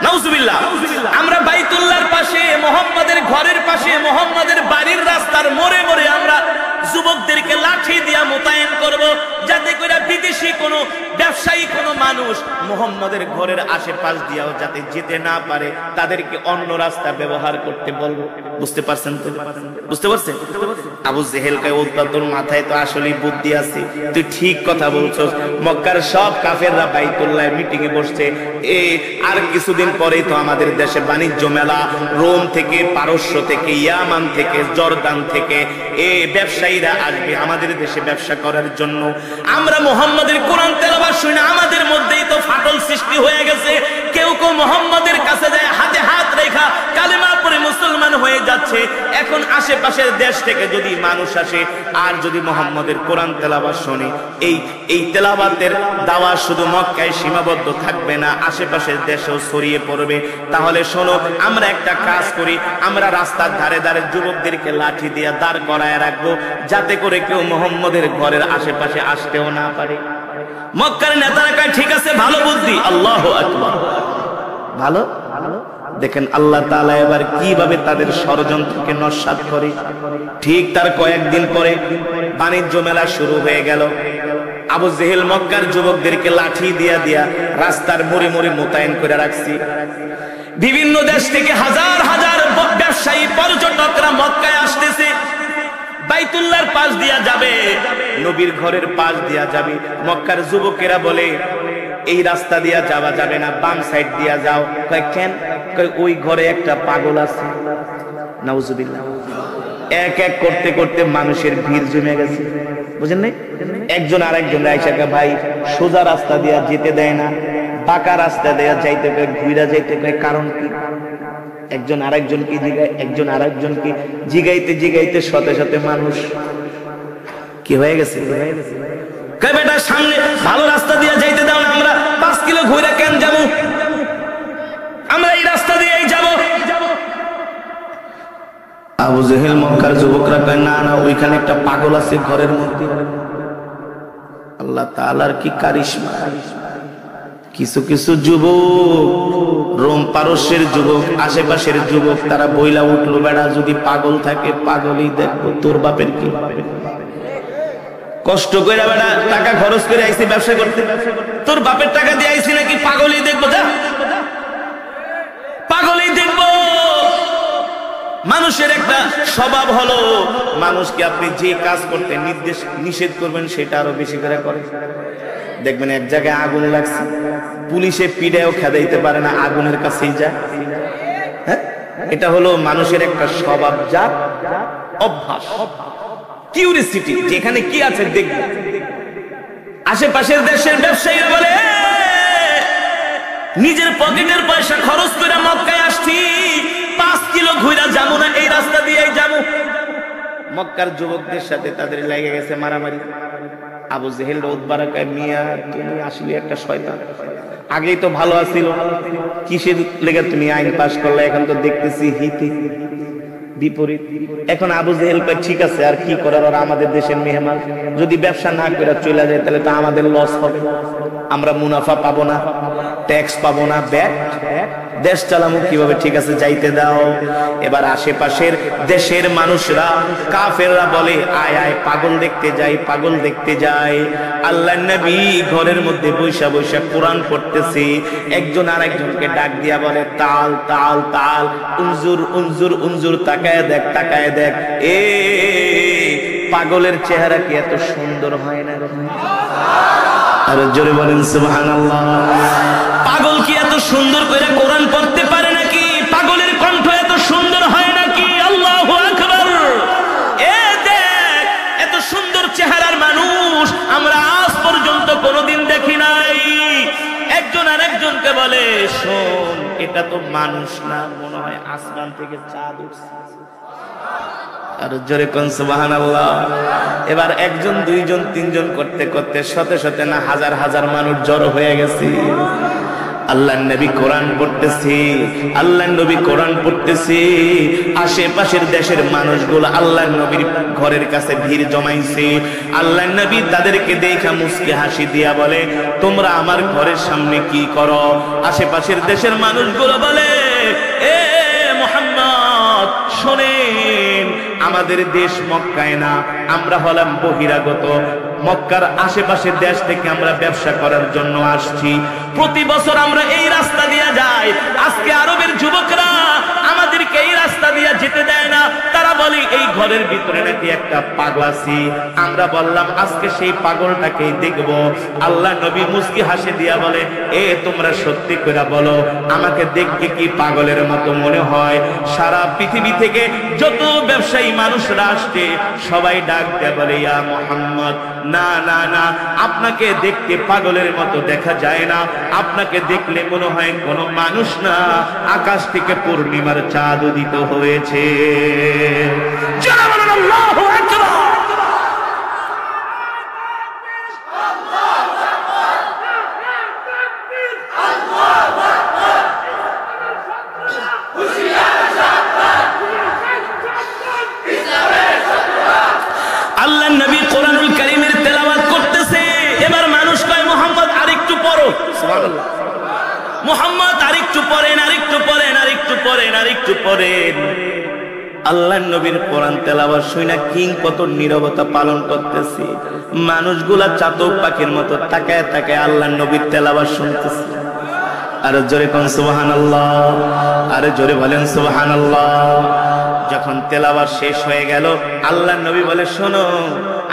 নাউজুবিল্লাহ। আমরা বাইতুল্লাহর পাশে, মুহাম্মাদের ঘরের পাশে, মুহাম্মাদের বাড়ির রাস্তার মোড়ে মোড়ে আমরা যুবকদেরকে লাঠি দিয়া মোতায়েন করব, যাতে করে বিদেশি কোনো ব্যবসায়ী কোনো মানুষ মানুষ মুহাম্মদের ঘরের আশেপাশ দিয়েও যাতে যেতে না পারে তাদেরকে অন্য রাস্তা ব্যবহার করতে বলবো। বুঝতে পারছেন তো? বুঝতে পারছেন? আবু জেহেল কয় উতবা তোর মাথায় তো আসলেই বুদ্ধি আছে, তুই ঠিক কথা বলছস। মক্কার সব কাফেররা বাইতুল্লাহ মিটিং এ বসছে, আর কিছুদিন পরেই তো আমাদের দেশে বাণিজ্য মেলা, রোম থেকে, পারস্য থেকে, ইয়ামান থেকে, জর্দান থেকে ব্যবসায়ীরা আসবে আমাদের দেশে ব্যবসা করার জন্য। আমরা মুহাম্মাদের কোরআন তেলাওয়াত শুনে আমাদের মধ্যেই তো ফাটল সৃষ্টি হয়ে গেছে। কেউ কেউ মুহাম্মাদের কাছে যায় হাতে হাত রেখা কালেমা পড়ে মুসলমান হয়ে যাচ্ছে। এখন আশেপাশের দেশ থেকে যদি মানুষ আসে আর যদি মুহাম্মাদের কোরআন তেলাওয়াত শুনে, এই তেলাওয়াতের দাওয়াত শুধু মক্কায় সীমাবদ্ধ থাকবে না, আশেপাশের দেশেও ছড়িয়ে পড়বে। তাহলে শোনো, আমরা একটা কাজ করি, আমরা রাস্তার ধারে ধারে যুবকদেরকে লাঠি দিয়ে দাঁড় করায় রাখবো, যাতে করে কেউ মুহাম্মাদের ঘরের আশেপাশে আসতেও না পারে। মক্কার নেতারা কয় ঠিক আছে, ভালো বুদ্ধি। আল্লাহু আকবার, ভালো। দেখেন আল্লাহ তাআলা এবার কিভাবে তাদের ষড়যন্ত্রকে নস্যাৎ করে। ঠিক তার কয়েকদিন পরে বাণিজ্য মেলা শুরু হয়ে গেল। আবু জেহেল মক্কার যুবকদেরকে লাঠি দিয়া দিয়া রাস্তার মোড়ে মোড়ে মোতায়েন করে রাখছি। বিভিন্ন দেশ থেকে হাজার হাজার ব্যবসায়ী পর্যটকরা মক্কায় আসতেছে, বাইতুল্লাহর পাশ দিয়া যাবে, নবীর ঘরের পাশ দিয়া যাবে। মক্কার যুবকেরা বলে এই রাস্তা দিয়া যাওয়া যাবে না, বাম সাইড দিয়া যাও। কয় কেন? কয় ওই ঘরে একটা পাগল আছে। নাউজুবিল্লাহ। এক এক করতে করতে মানুষের ভিড় জমে গেছে, বুঝেন নাই? একজন আরেকজন আয়েশাকে ভাই সোজা রাস্তা দিয়া যেতে দেয় না, বাঁকা রাস্তা দিয়া যাইতে কয়, ঘুরা যাইতে কয়, কারণ কি? একজন আরেকজনকে জিগায়, একজন আরেকজনকে জিগাইতে জিগাইতে সাথে সাথে মানুষ কি হয়ে গেছে? কয় বেটা সামনে ভালো রাস্তা দিয়ে যাইতে দাও না, আমরা 5 কিলো ঘুরে কেন যাব? আমরা এই রাস্তা দিয়েই যাব। আবু জেহেল মক্কার যুবকরা কয় না না, ওইখানে একটা পাগল আছে ঘরের মধ্যে। আল্লাহ তাআলার কি কারিশমা! কিছু কিছু যুবক, রোম পারস্যের যুবক, আশেপাশের যুবক, তারা বইলা উঠলো বেড়া যদি পাগল থাকে পাগলই দেখবো, তোর বাপের কি? কষ্ট করে বেড়া টাকা খরচ করে আইছি ব্যবসা করতে, তোর বাপের টাকা দিয়ে আইছি নাকি পাগলই দেখবো? যা, পাগলই দেখবো। মানুষের একটা স্বভাব হলো, মানুষকে আপনি যে কাজ করতে নিষেধ করবেন সেটা আরো বেশি করে করে। দেখবেন এক জায়গায় আগুন লাগছে, পুলিশে পিড়েও খেদাইতে পারে না, আগুনের কাছেই যায়। হ্যাঁ, এটা হলো মানুষের একটা স্বভাব, যা অভ্যাস, কিউরিসিটি, যেখানে কি আছে দেখব। আশেপাশের দেশের ব্যবসায়ীরা বলে নিজের পকেটের পয়সা খরচ করে মক্কায় আসছি, 5 কিলো ঘুরা যাবো না, এই রাস্তা দিয়েই যাবো। মক্কার যুবকদের সাথে তাদের লেগে গেছে মারামারি। আবু জেহেল উতবারা কয়, মিয়া তুমি আসলে একটা শয়তান, আগেই তো ভালো আছিল, কিসের লেগে তুমি আইন পাশ করলে? এখন তো দেখতেছি হিতে বিপরীত। এখন আবু জেহেল কয় ঠিক আছে, আর কি করার, ওরা আমাদের দেশের মেহমান, যদি ব্যবসা না করে চলে যায় তাহলে তো আমাদের লস হবে, আমরা মুনাফা পাবো না, ট্যাক্স পাবো না, ব্যাট দেশ চালামু কিভাবে? ঠিক আছে যাইতে দাও। এবার আশেপাশের দেশের মানুষরা, কাফেররা বলে আয় আয় পাগল দেখতে যাই, পাগল দেখতে যাই। আল্লাহর নবী ঘরের মধ্যে বৈশা বৈশা কোরআন পড়তেছে, একজন আরেকজনকে ডাক দিয়া বলে তাল তাল তাল, উনজুর উনজুর উনজুর, তাকায় দেখ তাকায় দেখ। পাগলের চেহারা কি এত সুন্দর হয় না? আর জোরে বলেন সুবহানাল্লাহ। পাগল কি এত সুন্দর করে কোরআন পড়তে পারে নাকি? পাগলের কণ্ঠ এত সুন্দর হয় নাকি? আল্লাহু আকবার। দেখ, এত সুন্দর চেহারার মানুষ আমরা আজ পর্যন্ত কোনোদিন দেখি নাই। একজন আরেকজনকে বলে শোন, এটা তো মানুষ না, মনে হয় আসমান থেকে চাঁদ উঠছে। আর জোরে কোন সুবহানাল্লাহ। এবার একজন দুইজন তিনজন করতে করতে শত শত না হাজার হাজার মানুষ জড়ো হয়ে গেছে। আল্লাহর নবী কোরআন পড়তেছে, আল্লাহর নবী কোরআন পড়তেছে, আশেপাশের দেশের মানুষগুলো আল্লাহর নবীর ঘরের কাছে ভিড় জমাইছে। আল্লাহর নবী তাদেরকে দেখা মুস্কি হাসি দিয়া বলে তোমরা আমার ঘরের সামনে কি করো? আশেপাশের দেশের মানুষগুলো বলে এ মুহাম্মদ শোনেন, আমাদের দেশ মক্কায় না, আমরা হলাম বহিরাগত, মক্কার আশেপাশের দেশ থেকে আমরা ব্যবসা করার জন্য আসছি। প্রতি বছর আমরা এই রাস্তা দিয়ে যাই। আজকে আরবের যুবকরা আমাদেরকে এই রাস্তা দিয়ে যেতে দেয় না। তারা বলে এই ঘরের ভিতরে নাকি একটা পাগল আছে। আমরা বললাম আজকে সেই পাগলটাকেই দেখব। আল্লাহ নবী মুস্কি হাসি দিয়া বলে, এ তোমরা সত্যি করে বলো, আমাকে দেখতে কি পাগলের মতো মনে হয়? সারা পৃথিবী থেকে যত ব্যবসায়ী মানুষরা আসছে সবাই ডাক দেয়া বলে, ইয়া মুহাম্মদ, না না না, আপনাকে দেখতে পাগলের মতো দেখা যায় না। আপনাকে দেখলে মনে হয় কোনো মানুষ না, আকাশ থেকে পূর্ণিমার চাঁদ উদিত হয়েছে। যারা বলেন আল্লাহু আকবার। আল্লাহ নবী কোরআনুল কারীমের তেলাওয়াত করতেছে। এবার মানুষ কয়, মুহাম্মদ আরেকটু পড়ো। সুবহানাল্লাহ। মুহাম্মদ আরেকটু পড়েন, আরেকটু পড়েন, আরেকটু পড়েন, আরেকটু পড়েন। আল্লাহর নবীর কোরআন তেলাওয়াত শুনে কিং কত নীরবতা পালন করতেছে। মানুষগুলা চাতক পাখির মতো তাকায় তাকায় আল্লাহর নবীর তেলাওয়াত শুনতেছে। আর জোরে কোন সুবহানাল্লাহ, আরে জোরে বলেন সুবহানাল্লাহ। যখন তেলাওয়াত শেষ হয়ে গেল, আল্লাহর নবী বলে, শোনো,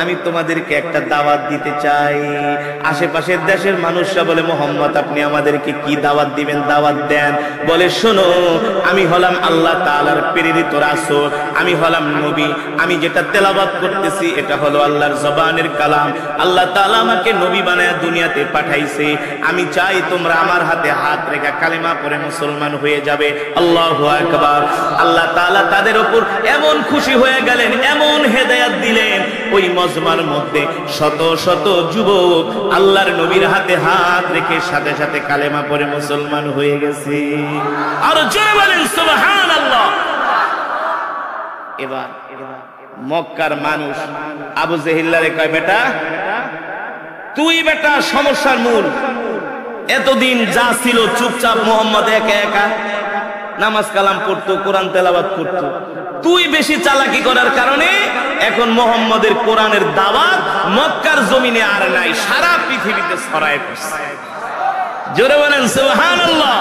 আমি তোমাদেরকে একটা দাওয়াত দিতে চাই। আশেপাশের দেশের মানুষরা বলে, মুহাম্মদ আপনি আমাদেরকে কি দাওয়াত দিবেন? দাওয়াত দেন। বলে, শোনো, আমি হলাম আল্লাহ তাআলার প্রেরিত রাসূল, আমি হলাম নবী। আমি যেটা তেলাওয়াত করতেছি এটা হলো আল্লাহর জবানের কালাম। আল্লাহ তাআলা আমাকে নবী বানায় দুনিয়াতে পাঠাইছে। আমি চাই তোমরা আমার হাতে হাত রেখে কালেমা পড়ে মুসলমান হয়ে যাবে। আল্লাহু আকবার। আল্লাহ তাআলা তাদের উপর এমন খুশি হয়ে গেলেন, এমন হেদায়েত দিলেন, ওই মজমার মধ্যে শত শত যুবক আল্লাহর নবীর হাতে হাত রেখে সাথে সাথে কালেমা পড়ে মুসলমান হয়ে গেছে। আর জোরে বলেন সুবহানাল্লাহ। এবার মক্কার মানুষ আবু জেহিল্লারে কয়, বেটা তুই বেটা সমস্যার মূল। এতদিন যা ছিল চুপচাপ মুহাম্মদ একা একা নামাজ কালাম পড়তো, কোরআন তেলাওয়াত করতো। তুই বেশি চালাকি করার কারণে এখন মুহাম্মদের কোরআনের দাওয়াত মক্কার জমিনে আর নাই, সারা পৃথিবীতে ছড়ায় পড়ছে। জোরে বলেন সুবহানাল্লাহ।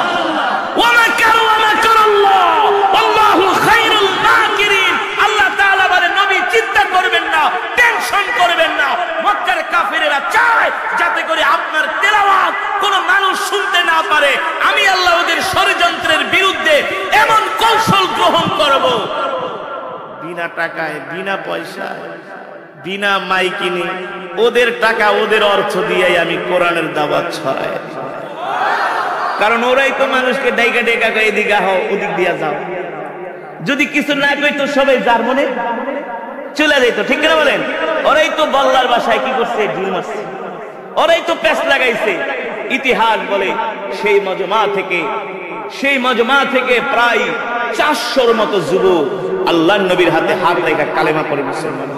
ওয়া মাকারু ওয়া মাকারাল্লাহ আল্লাহু খায়রুল মাকিরিন। আল্লাহ তাআলা বলেন, নবী চিন্তা করবেন না, টেনশন করবেন না। মক্কার কাফেরেরা চায় যাতে করে আপনার তেলাওয়াত কোন মানুষ শুনতে না পারে। আমি আল্লাহ ওদের ষড়যন্ত্রের বিরুদ্ধে এমন কৌশল গ্রহণ করব, বিনা টাকায়, বিনা পয়সায়, বিনা মাইকিনে, ওদের টাকা ওদের অর্থ দিয়ে আমি কোরআনের দাওয়াত ছড়াই। কারণ ওরাই তো মানুষকে ডাইকা ডাইকা কই এদিকে হও, ওদিক দিয়া যাও। যদি কিছু না কইতো সবাই যার মনে চলে যাইতো, ঠিক না বলেন? ওরাই তো বল্লার বাসায় কি করছে, ঢিল মারছে। ওরাই তো প্যাচ লাগাইছে। ইতিহাস বলে সেই মজমা থেকে প্রায় 400-র মতো যুবক আল্লাহর নবীর হাতে হাত রেখে কালেমা পড়ে মুসলমান।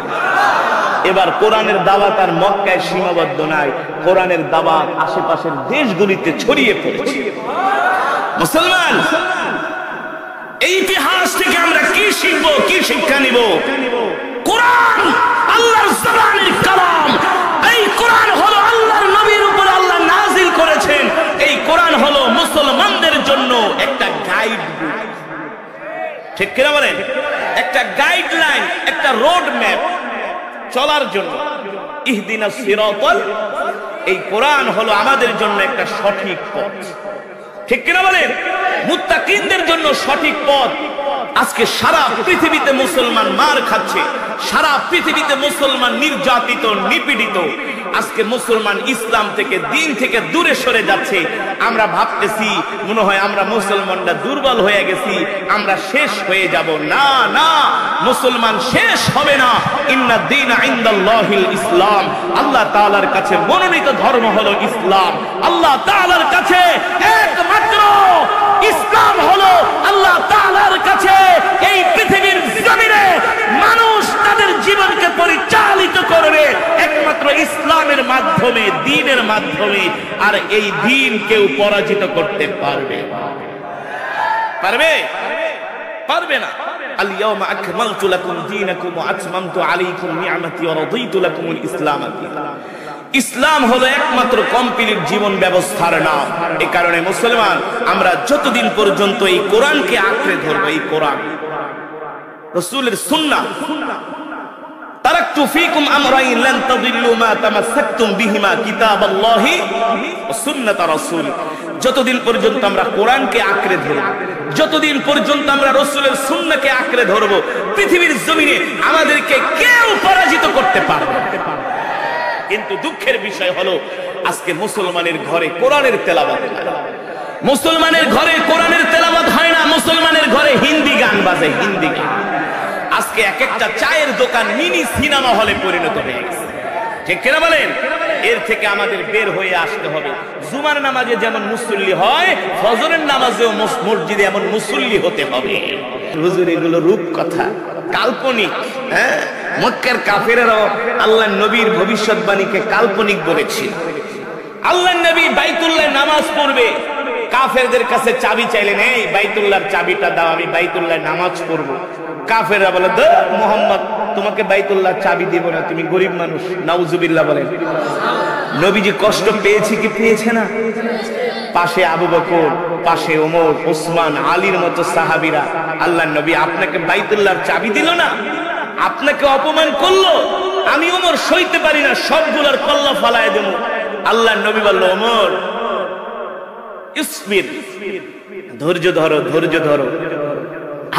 এবার কোরআনের দাওয়াত আর মক্কায় সীমাবদ্ধ নাই, কোরআনের দাওয়াত আশেপাশের দেশগুলিতে ছড়িয়ে পড়েছে। মুসলমান, এই ইতিহাস থেকে আমরা কি শিখবো, কি শিক্ষা নিব? কোরআন আল্লাহর জবানের কালাম। এই কোরআন হলো আল্লাহর নবীর উপর আল্লাহ নাজিল করেছেন। এই কোরআন হলো মুসলমানদের জন্য একটা গাইড বুক, ঠিক কিনা বলেন? একটা গাইডলাইন, একটা রোড ম্যাপ চলার জন্য। ইহদিনাস সিরাতাল, এই কোরআন হলো আমাদের জন্য একটা সঠিক পথ, ঠিক কিনা বলেন? মুত্তাকিনদের জন্য সঠিক পথ। আজকে সারা পৃথিবীতে মুসলমান মার খাচ্ছে, সারা পৃথিবীতে মুসলমান নির্যাতিত, নিপীড়িত। আজকে মুসলমান ইসলাম থেকে, দিন থেকে দূরে সরে যাচ্ছে। আমরা ভাবতেছি মনে হয় আমরা মুসলমানরা দুর্বল হয়ে গেছি, আমরা শেষ হয়ে যাব। না না, মুসলমান শেষ হবে না। ইন্না দীনা ইনদাল্লাহিল ইসলাম। আল্লাহ তাআলার কাছে মনোনীত ধর্ম হলো ইসলাম। আল্লাহ তাআলার কাছে একমাত্র ইসলাম হলো আল্লাহ তাআলার কাছে এই পৃথিবীর জমিনে মানুষ তাদের জীবনকে পরিচালিত করবে একমাত্র ইসলামের মাধ্যমে, দ্বীনের মাধ্যমে। আর এই দ্বীন কেউ পরাজিত করতে পারবে? পারবে? পারবে না। আল-ইয়াওমা আকমালতু লাকুম দীনাকুম ওয়া আতমামতু আলাইকুম নি'মাতি ওয়া রাদিতু লাকুমুল ইসলাম দীনা। ইসলাম হলো একমাত্র কমপ্লিট জীবন ব্যবস্থার নাম। এই কারণে মুসলমান আমরা যতদিন পর্যন্ত এই কোরআনকে আঁকড়ে ধরবো, এই কোরআন রাসূলের সুন্নাহ, তারাকতু ফীকুম আমরাইন লান তাদিল্লু মা তামাসসাকতুম বিহিমা কিতাবাল্লাহি ওয়া সুন্নাত রাসূল। যতদিন পর্যন্ত আমরা কোরআনকে আঁকড়ে ধরব, যতদিন পর্যন্ত আমরা রাসূলের সুন্নাহকে আঁকড়ে ধরব, পৃথিবীর জমিনে আমাদেরকে কেউ পরাজিত করতে পারবে না। কিন্তু দুঃখের বিষয় হলো আজকে মুসলমানের ঘরে কোরআনের তেলাওয়াত হয় না, মুসলমানের ঘরে কোরআনের তেলাওয়াত হয় না, মুসলমানের ঘরে হিন্দি গান বাজে, হিন্দি গান। আজকে এক একটা চায়ের দোকান মিনি সিনেমা হলে পরিণত হয়ে গেছে, ঠিক কিনা বলেন? এর থেকে আমাদের বের হয়ে আসতে হবে। জুমার নামাজে যেমন মুসল্লি হয়, ফজরের নামাজেও মসজিদে এমন মুসল্লি হতে হবে। হুজুর এগুলো রূপ কথা, কাল্পনিক। হ্যাঁ, মক্কার কাফেররাও আল্লাহর নবীর ভবিষ্যৎবাণীকে কাল্পনিক বলেছিল। আল্লাহর নবী বাইতুল্লাহ নামাজ পড়বে, কাফেরদের কাছে চাবি চাইলেন, এই বাইতুল্লাহর চাবিটা দাও, আমি বাইতুল্লাহ নামাজ পড়বো। কাফেররা বলে, মুহাম্মদ তোমাকে বাইতুল্লাহর চাবি দিব না, তুমি গরিব মানুষ। নাউজুবিল্লাহ বলেন। নবীজি কষ্ট পেয়েছে কি পেয়েছে না? পাশে আবু বকর, পাশে ওমর, ওসমান, আলীর মতো সাহাবীরা। আল্লাহর নবী আপনাকে বাইতুল্লাহর চাবি দিল না, আপনাকে অপমান করলো, আমি ওমর সইতে পারি না, সবগুলোর কল্লা ফালায় দেব। আল্লাহর নবী বলল, ওমর ইসবির, ধৈর্য ধরো, ধৈর্য ধরো।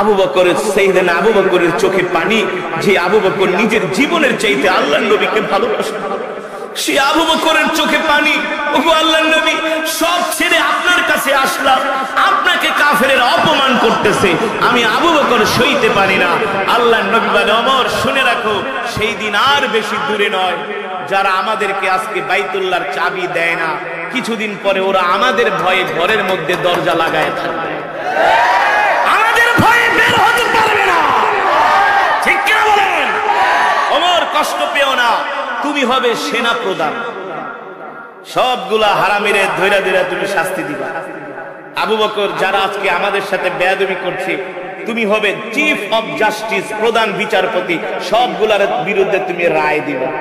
আবু বকরের, সাইয়েদনা আবু বকরের চোখে পানি, যে আবু বকর নিজের জীবনের চাইতে আল্লাহর নবীকে ভালোবাসে, সে আবু বকরের চোখে পানি। ওগো আল্লাহর নবী, সব ছেড়ে আপনার কাছে আসলাম, আপনাকে কাফেরের অপমান করতেছে, আমি আবু বকর সইতে পারি না। আল্লাহর নবী বলে, ওমর শুনে রাখো, সেই দিন আর বেশি দূরে নয়, যারা আমাদেরকে আজকে বাইতুল্লাহর চাবি দেয় না, কিছুদিন পরে ওরা আমাদের ভয়ে ঘরের মধ্যে দরজা লাগায় থাকবে, আমাদের ভয়ে বের হতে পারবে না। ঠিক কিনা বলেন? ওমর কষ্ট পেও না, তুমি হবে সেনা প্রধান, সবগুলা হারামিরে ধইরা ধইরা তুমি শাস্তি দিবা। আবু বকর, যারা আজকে আমাদের সাথে বেয়াদবি করছে, তুমি হবে চিফ অফ জাস্টিস, প্রধান বিচারপতি, সবগুলার বিরুদ্ধে তুমি রায় দিবা।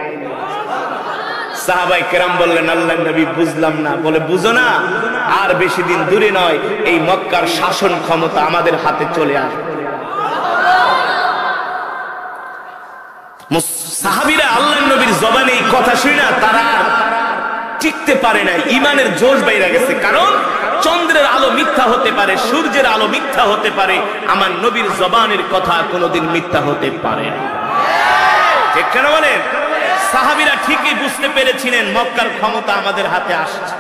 সাহাবায়ে কেরাম বললেন, আল্লাহর নবী বুঝলাম না। বলে, বুঝো না, আর বেশি দিন দূরে নয়, এই মক্কার শাসন ক্ষমতা আমাদের হাতে চলে আসবে। সাহাবীরা আল্লাহর নবীর জবানে এই কথা শুনে তারা টিকতে পারে না, ঈমানের জোশ বাইরে গেছে। কারণ চন্দ্রের আলো মিথ্যা হতে পারে, সূর্যের আলো মিথ্যা হতে পারে, আমার নবীর জবানের কথা কোনোদিন মিথ্যা হতে পারে না। ঠিক কেন বলেন? সাহাবীরা ঠিকই বুঝতে পেরেছিলেন মক্কার ক্ষমতা আমাদের হাতে আসছে।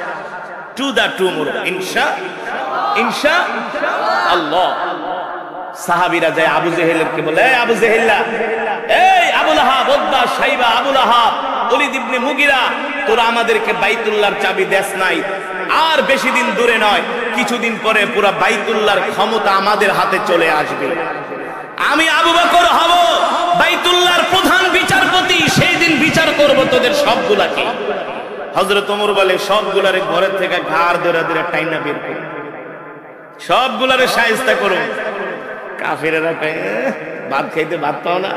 টু দা টুমরো, ইনশাআল্লাহ। সাহাবীরা যায় আবু জেহেলকে বলে, এই আবু জেহেল্লা, এই আবু লাহাব, উতবা, শাইবা, আবু লাহাব, ওলীদ ইবনে মুগিরা, তোরা আমাদেরকে বাইতুল্লাহর চাবি দেস নাই, আর বেশি দিন দূরে নয়, কিছুদিন পরে পুরা বাইতুল্লাহর ক্ষমতা আমাদের হাতে চলে আসবে। আমি আবু বকর হব বাইতুল্লাহর প্রধান বিচারপতি, সেই দিন বিচার করব তোদের সবগুলাকে। হযরত ওমর বলে, সবগুলারে ঘরের থেকে ঘাড় ধরে ধরে টাইনা বের করো, সবগুলারে শায়েস্তা করো। কাফেরেরা কয়, ভাত খাইতে ভাত পাও না,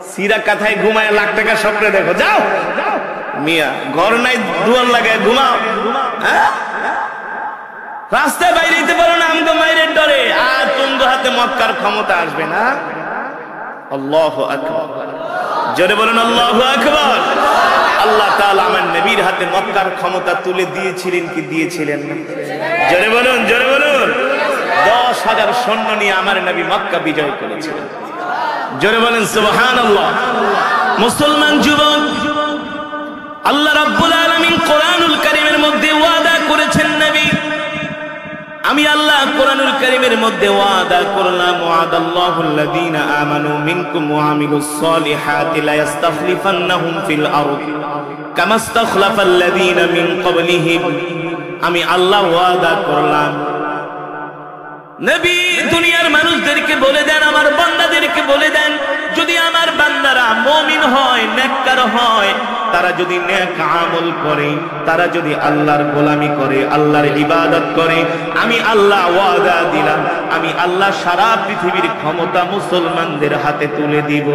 সিরা কাথায় ঘুমায় লাখ টাকা স্বপ্নে দেখো, যাও মিয়া, ঘর নাই দুয়ার লাগায় ঘুমাও, রাস্তায় বাইরে যেতে পারো না, আমগো মাইরের ডরে, আর তোমার হাতে মক্কার ক্ষমতা আসবে না। আল্লাহু আকবার, জোরে বলেন আল্লাহু আকবার। আল্লাহ তাআলা আমার নবীর হাতে মক্কার ক্ষমতা তুলে দিয়েছিলেন কি দিয়েছিলেন না? জোরে বলুন, জোরে বলুন। 10,000 সৈন্য নিয়ে আমার নবী মক্কা বিজয় করেছিলেন। জোরে বলেন সুবহানাল্লাহ। মুসলমান যুবক, আল্লাহ রাব্বুল আলামিন কোরআনুল কারীমের মধ্যে ওয়াদা করেছেন, নবী আমি আল্লাহ কোরআনুল কারীমের মধ্যে ওয়াদা করলাম, ওয়াদাল্লাহুল্লাযীনা আমানু মিনকুম ওয়া আমিলুস সালিহাতি লা ইস্তাখলিফান্নাহুম ফিল আরদ কামা ইস্তাখলাফাল্লাযীনা মিন ক্বাবলিহিম। আমি আল্লাহ ওয়াদা করলাম, নবী দুনিয়ার মানুষদেরকে বলে দেন, আমার বান্দাদেরকে বলে দেন, যদি আমার বান্দারা মুমিন হয়, নেককার হয়, তারা যদি নেক আমল করে, তারা যদি আল্লাহর গোলামি করে, আল্লাহর ইবাদত করে, আমি আল্লাহ ওয়াদা দিলাম, আমি আল্লাহ সারা পৃথিবীর ক্ষমতা মুসলমানদের হাতে তুলে দিব।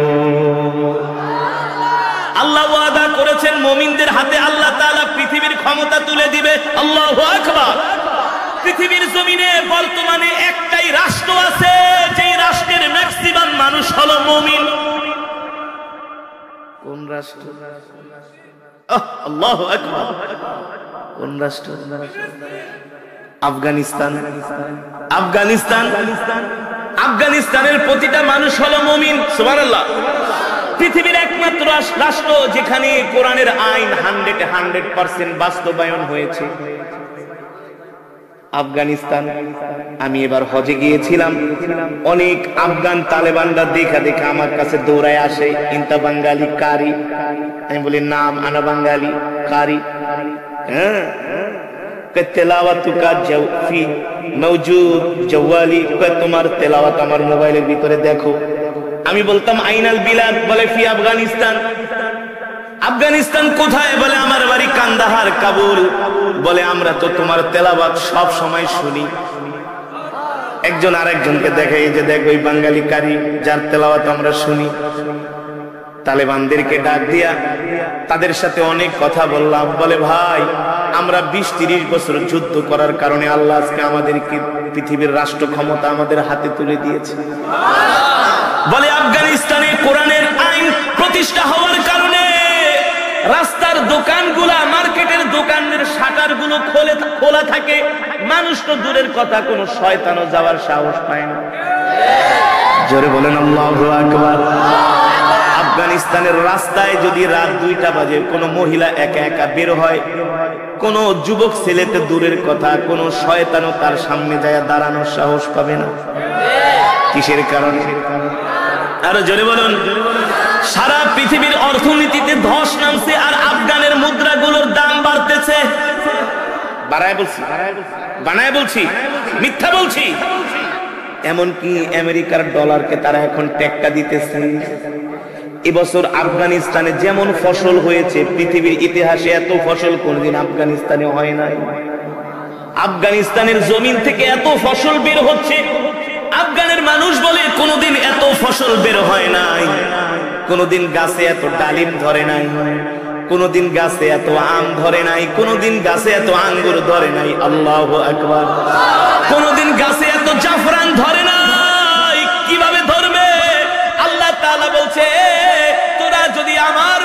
আল্লাহ ওয়াদা করেছেন মুমিনদের হাতে আল্লাহ তাআলা পৃথিবীর ক্ষমতা তুলে দিবে। আল্লাহু আকবার। পৃথিবীর জমিনে বর্তমানে একটাই রাষ্ট্র আছে, যেই রাষ্ট্রের ম্যাক্সিমাম মানুষ হলো মুমিন। কোন রাষ্ট্র? আল্লাহু আকবার। কোন রাষ্ট্র? আফগানিস্তান। আফগানিস্তান, আফগানিস্তানের প্রতিটা মানুষ হলো মুমিন। সুবহানাল্লাহ। পৃথিবীর একমাত্র রাষ্ট্র যেখানে কোরআনের আইন 100% বাস্তবায়ন হয়েছে, আফগানিস্তান। আমি এবার হজে গিয়েছিলাম, অনেক আফগান তালেবানরা দেখা দেখা আমার কাছে দৌড়ায় আসে, ইনতা বাঙালি কারি। আমি বলি নাম, আনা বাঙালি কারি। হ্যাঁ, তেলাওয়াতুকা ফি মওজুদ জওয়ালি, তোমার তেলাওয়াত আমার মোবাইলের ভিতরে দেখো। আমি বলতাম আইনাল বিলাদ, বলে ফি আফগানিস্তান। আফগানিস্তান কোথায়? বলে আমার বাড়ি কান্দাহার, কাবুল। বলে আমরা তো তোমার তেলাওয়াত সব সময় শুনি। একজন আরেকজনকে দেখে, এই যে দেখ ওই বাঙালি কারি যার তেলাওয়াত আমরা শুনি। তালেবানদেরকে ডাক দিয়া তাদের সাথে অনেক কথা বললাম। বলে ভাই, আমরা 20-30 বছর যুদ্ধ করার কারণে আল্লাহ আজকে আমাদেরকে পৃথিবীর রাষ্ট্র ক্ষমতা আমাদের হাতে তুলে দিয়েছে। বলে আফগানিস্তানে কোরআনের আইন প্রতিষ্ঠা হওয়ার কারণে রাস্তার দোকানগুলা, মার্কেটের দোকানের শাটার গুলো খোলা থাকে। মানুষ তো দূরের কথা, কোন শয়তানও যাওয়ার সাহস পায় না। জোরে বলেন আল্লাহু আকবার। আফগানিস্তানের রাস্তায় যদি রাত 2টা বাজে কোন মহিলা একা একা বের হয়, কোন যুবক ছেলেতে দূরের কথা, কোন শয়তানও তার সামনে যায় দাঁড়ানোর সাহস পাবে না। কিসের কারণে? আরো জোরে বলুন। সারা পৃথিবীর অর্থনীতিতে ধস নামছে, আর আফগানের মুদ্রাগুলোর দাম বাড়তেছে। বাড়ায় বলছি, বানায় বলছি, মিথ্যা বলছি? এমনকি আমেরিকার ডলারকে তারা এখন টেক্কা দিতেছে। এবছর আফগানিস্তানে যেমন ফসল হয়েছে, পৃথিবীর ইতিহাসে এত ফসল কোনদিন আফগানিস্তানে হয় নাই। আফগানিস্তানের জমিন থেকে এত ফসল বের হচ্ছে, আফগানের মানুষ বলে কোনদিন এত ফসল বের হয় নাই, কোনদিন গাছে এত ডালিম ধরে নাই, কোনদিন গাছে এত আম ধরে নাই, কোনদিন গাছে এত আঙ্গুর ধরে নাই। আল্লাহু আকবার। কোনদিন গাছে এত জাফরান ধরে নাই। কিভাবে ধরবে? আল্লাহ তাআলা বলছে, তোরা যদি আমার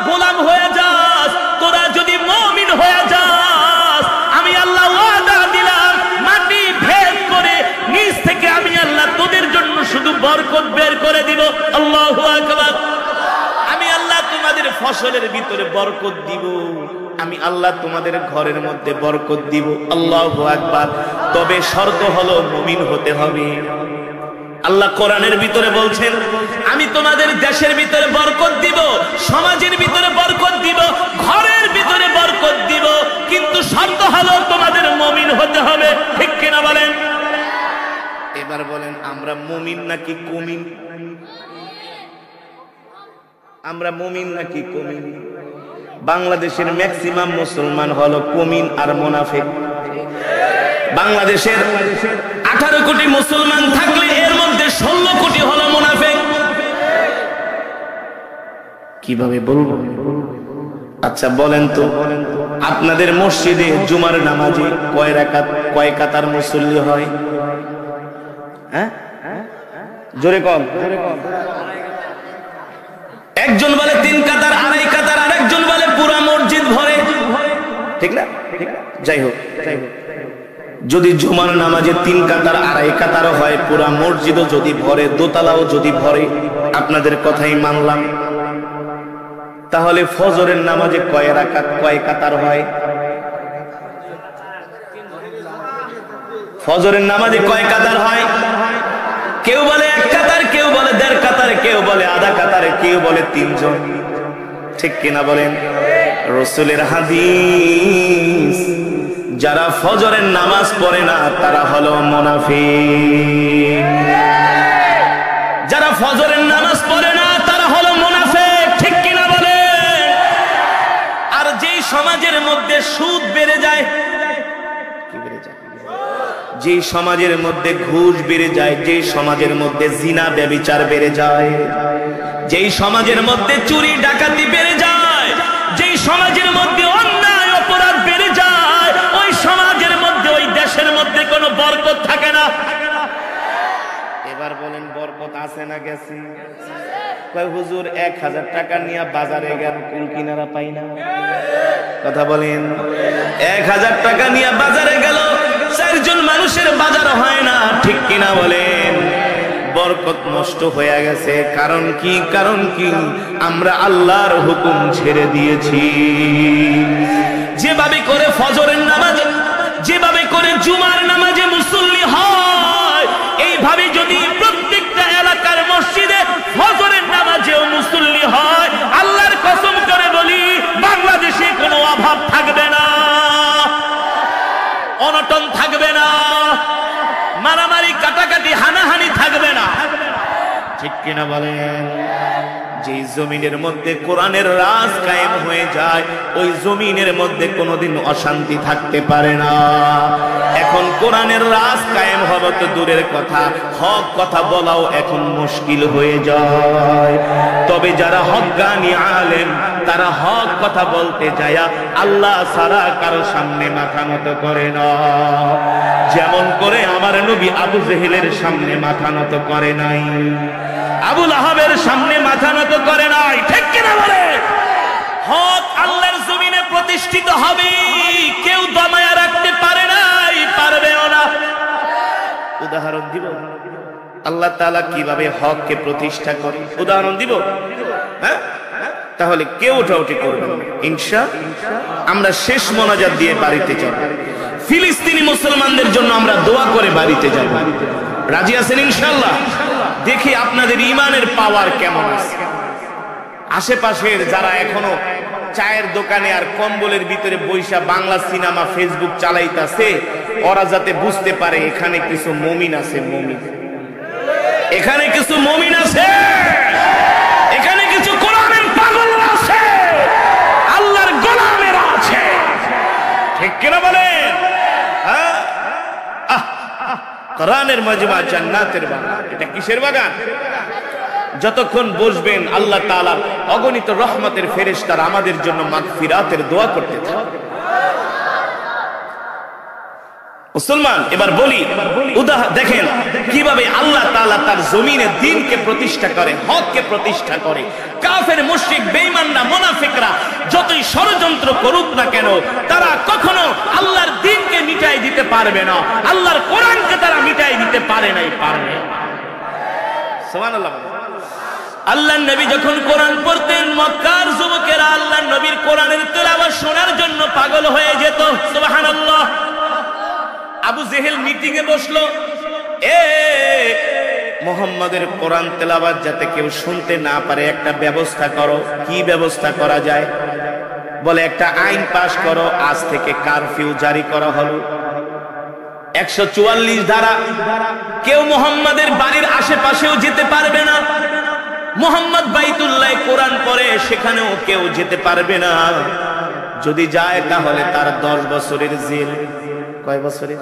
গোলাম হয়ে যাস, তোরা যদি মুমিন হয়ে যাস, আমি আল্লাহ ওয়াদা দিলাম, মাটি ভেদ করে নিচ থেকে আমি আল্লাহ তোদের জন্য শুধু বরকত বের করে দিব। আল্লাহু আকবার। আমি আল্লাহ তোমাদের ফসলের ভিতরে বরকত দিব, আমি আল্লাহ তোমাদের ঘরের মধ্যে বরকত দিব। আল্লাহু আকবার। তবে শর্ত হলো মুমিন হতে হবে। আল্লাহ কোরআনের ভিতরে বলছেন, আমি তোমাদের দেশের ভিতরে বরকত দিব, সমাজের ভিতরে বরকত দিব, ঘরের ভিতরে বরকত দিব, কিন্তু শর্ত হলো তোমাদের মুমিন হতে হবে। ঠিক কিনা বলেন? এবার বলেন, আমরা মুমিন নাকি কুমিন? আমরা মুমিন নাকি কুমিন? বাংলাদেশের ম্যাক্সিমাম মুসলমান হলো কুমিন আর মুনাফিক। বাংলাদেশের 18 কোটি মুসলমান থাকলে এর মধ্যে 16 কোটি হলো মুনাফিক। কিভাবে বলবো? আচ্ছা বলেন তো, আপনাদের মসজিদে জুমার নামাজে কয় রাকাত, কয় কাতার মুসল্লি হয়? হ্যাঁ, জোরে কম। একজন বলে 3 কাতার, 2.5 কাতার, আর একজন বলে পুরা মসজিদ ভরে। ঠিক না? যাই হোক, যদি জুমার নামাজে 3 কাতার 2.5 কাতার হয়, পুরা মসজিদও যদি ভরে, দোতলাও যদি ভরে, আপনাদের কথাই মানলাম। তাহলে ফজরের নামাজে কয় রাকাত, কয় কাতার হয়? ফজরের নামাজে কয় কাতার হয়? কেউ বলে 1 কাতার, কেউ বলে 1.5 কাতার, কেউ বলে আধা কাতার, কেউ বলে 3 জন। ঠিক কিনা বলেন? রাসূলের হাদিস, যারা ফজরের নামাজ পড়ে না তারা হলো মুনাফিক। যারা ফজরের নামাজ পড়ে না তারা হলো মুনাফিক। ঠিক কিনা বলেন? সমাজের মধ্যে সুদ বেড়ে যায়, কি বেড়ে যায়? যে সমাজের মধ্যে ঘুষ বেড়ে যায়, যে সমাজের মধ্যে জিনা ব্যভিচার বেড়ে যায়, যেই সমাজের মধ্যে চুরি ডাকাতি বেড়ে যায়, যেই সমাজের মধ্যে অন্যায় অপরাধ বেড়ে যায়, ওই সমাজের মধ্যে ওই দেশের মধ্যে কোনো বরকত থাকে না। এবার বলেন বরকত আছে না গেছে? কয় হুজুর 1000 টাকা নিয়ে বাজারে গেল, কুল কিনারা পাই না। কথা বলেন, 1000 টাকা নিয়ে বাজারে গেল, 4 জন মানুষের বাজার হয় না, ঠিক কিনা বলেন? বরকত নষ্ট হয়ে গেছে। কারণ কি? কারণ কি? আমরা আল্লাহর হুকুম ছেড়ে দিয়েছি। যেভাবে করে ফজরের নামাজে, যেভাবে করে জুমার নামাজে মুসল্লি হয়, এইভাবে যদি প্রত্যেকটা এলাকার মসজিদে ফজরের নামাজেও মুসল্লি হয়, আল্লাহর কসম করে বলি বাংলাদেশে কোনো অভাব থাকবে না, অনটন থাকবে না, মারামারি কাটাকাটি হানাহানি থাকবে না, ঠিক কিনা বলেন? যে জমিনের মধ্যে কোরআনের রাজ কায়েম হয়ে যায়, ওই জমিনের মধ্যে কোনোদিন অশান্তি থাকতে পারে না। এখন কোরআনের রাজ কায়েম হবে তো দূরের কথা, হক কথা বলাও এখন মুশকিল হয়ে যায়। তবে যারা হক্কানি আলেম, তারা হক কথা বলতে যায় আল্লাহ ছাড়া কারো সামনে মাথা নত করে না। যেমন করে আমার নবী আবু জেহেলের সামনে মাথা নত করে নাই, আবু লাহাবের সামনে মাথা নত করে নাই, ঠিক কিনা বলে? হক আল্লাহর জমিনে প্রতিষ্ঠিত হবে, কেউ দমায়া রাখতে পারে নাই, পারবেও না। উদাহরণ দিব আল্লাহ তাআলা কিভাবে হককে প্রতিষ্ঠা করে, উদাহরণ দিব। হ্যাঁ, তাহলে কেউ ওঠাউঠি করবেন না ইনশাআল্লাহ। আমরা শেষ মোনাজাত দিয়ে বাড়িতে যাব। ফিলিস্তিনি মুসলমানদের জন্য আমরা দোয়া করে বাড়িতে যাব। রাজি আছেন ইনশাআল্লাহ? দেখি আপনাদের ঈমানের পাওয়ার কেমন আছে। আশেপাশের যারা এখনো চায়ের দোকানে আর কম্বলের ভিতরে বৈশা বাংলা সিনেমা ফেসবুক চালাইতাছে, ওরা যাতে বুঝতে পারে এখানে কিছু মুমিন আছে, মুমিন, এখানে কিছু মুমিন আছে, এখানে কিছু কোরআনের পাগল আছে, আল্লাহর গোলামেরা আছে, ঠিক কিনা বলেন? হ্যাঁ, কোরআনের মজমা জান্নাতের বাগান। এটা কিসের বাগান? যতক্ষণ বসবেন আল্লাহ তাআলার অগণিত রহমতের ফেরেশতারা আমাদের জন্য মাগফিরাতের দোয়া করতে থাকে। মুসলমান, এবার বলি দেখেন কিভাবে আল্লাহ তাআলা তার জমিনে দ্বীনকে প্রতিষ্ঠা করে, হককে প্রতিষ্ঠা করে। কাফের, মুশরিক, বেঈমানরা, মুনাফিকরা যতই ষড়যন্ত্র করুক না কেন, তারা কখনো আল্লাহর দ্বীনকে মিটাই দিতে পারবে না, আল্লাহর কোরআনকে তারা মিটাই দিতে পারে নাই, পারবে। সুবহানাল্লাহ। আল্লাহর নবী যখন কোরআন পড়তেন, মক্কার যুবকেরা আল্লাহর নবীর কোরআনের তেলাওয়াত শোনার জন্য পাগল হয়ে যেত। সুবহানাল্লাহ। আবু জেহেল মিটিং এ বসলো, মুহাম্মাদের কোরআন তেলাওয়াত যাতে কেউ শুনতে না পারে একটা ব্যবস্থা করো। কি ব্যবস্থা করা যায়? বলে একটা আইন পাশ করো, আজ থেকে কারফিউ জারি করা হলো। 144 ধারা, কেউ মুহাম্মাদের বাড়ির আশেপাশেও যেতে পারবে না। মুহাম্মদ বাইতুল্লাহ কোরআন পড়ে, সেখানেও কেউ যেতে পারবে না। যদি যায় তাহলে তার 10 বছরের জেল। কয় বছরের?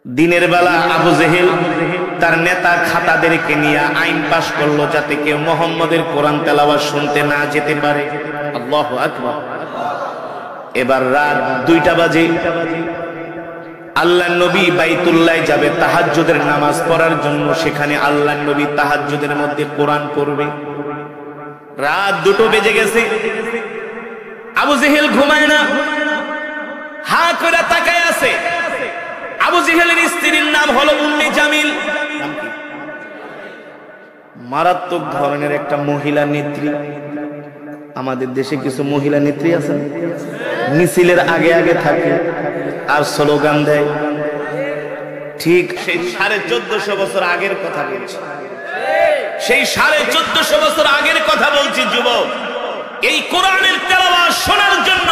দিনের বেলা আবু জেহেল তার নেতা খাতাদেরকে নিয়ে আইন পাশ করলো যাতে কেউ মুহাম্মাদের কোরআন তেলাওয়াত শুনতে না যেতে পারে। আল্লাহু আকবার। এবার রাত 2টা বাজে, আল্লাহর নবী বাইতুল্লাহ যাবে তাহাজ্জুদের নামাজ পড়ার জন্য। সেখানে আল্লাহর নবী তাহাজ্জুদের মধ্যে কোরআন পড়বে। রাত 2টো বেজে গেছে, আবু জেহেল ঘুমায় না, হা করে তাকায় আছে। আবু জেহেলের স্ত্রীর নাম হলো উম্মে জামিল। মারাত্মক ধরনের একটা মহিলা নেত্রী। আমাদের দেশে কিছু মহিলা নেত্রী আছে, মিছিলের আগে আগে থাকে আর স্লোগান দেয়। ঠিক সেই 1450 বছর আগের কথা বলছি, সেই 1450 বছর আগের কথা বলছি যুবক। এই কোরআনের তেলাওয়াত শোনার জন্য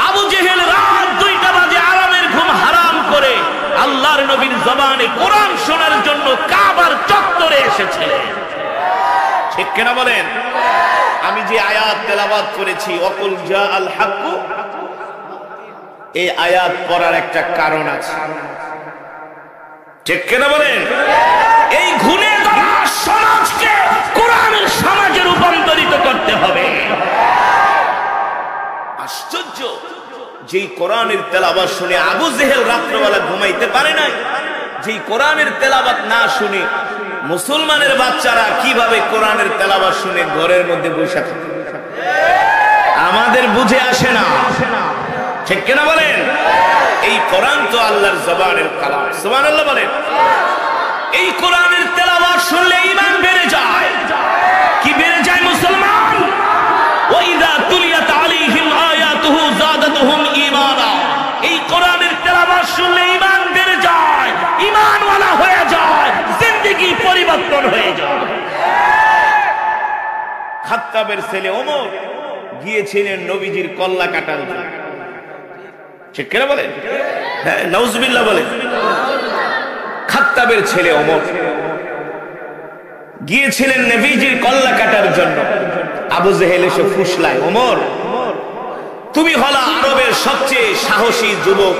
আবু জেহেল রাত 2টা বাজে আরামের ঘুম হারাম করে আল্লাহর নবীর জবানে কোরআন শোনার জন্য কাবার চত্বরে এসেছে। ঠিক কিনা বলেন? আমি আমি যে আয়াত তেলাওয়াত করেছি ওয়াকুল জাআল হক, এই আয়াত পড়ার একটা কারণ আছে, ঠিক কিনা বলেন? এই ঘুণে ধরা সমাজকে কোরআনের সমাজে রূপান্তরিত করতে হবে। আশ্চর্য, যেই কোরআনের তেলাওয়াত শুনে আবু জেহেল রাত্রবেলা ঘুমাইতে পারে নাই, যেই কোরআনের তেলাওয়াত না শুনে মুসলমানের বাচ্চারা কিভাবে কোরআনের তেলাওয়াত শুনে ঘরের মধ্যে বসে থাকে, আমাদের বুঝে আসে না, ঠিক কিনা বলেন? এই কোরআন তো আল্লাহর জবানের কালাম, সুবহানাল্লাহ বলেন। এই কোরআনের তেলাওয়াত শুনলে ঈমান বেড়ে যায়। কি বেড়ে যায় মুসলমান? ওয়া ইযা তুলিয়াত আলাইহিম আয়াতুহু যাদাতুহুম ঈমানা। এই কোরআনের তেলাওয়াত শুনলে ঈমান বেড়ে যায়, ঈমানওয়ালা হয়ে যায়, জিন্দেগি পরিবর্তন হয়ে যায়। খাত্তাবের ছেলে ওমর গিয়েছিলেন নবীজির কল্লা কাটার জন্য, ঠিক কিনা বলেন? হ্যাঁ, নাউজুবিল্লাহ বলেন। খাত্তাবের ছেলে ওমর গিয়েছিলেন নবীজির কল্লা কাটার জন্য। আবু জেহেল এসে ফুসলায়, ওমর তুমি হলা আরবের সবচেয়ে সাহসী যুবক,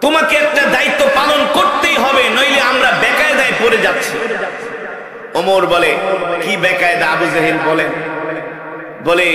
তোমাকে একটা দায়িত্ব পালন করতেই হবে, নইলে আমরা বেকায়দায় পড়ে যাচ্ছি। ওমর বলে, কি বেকায়দা? আবু জেহেল বলে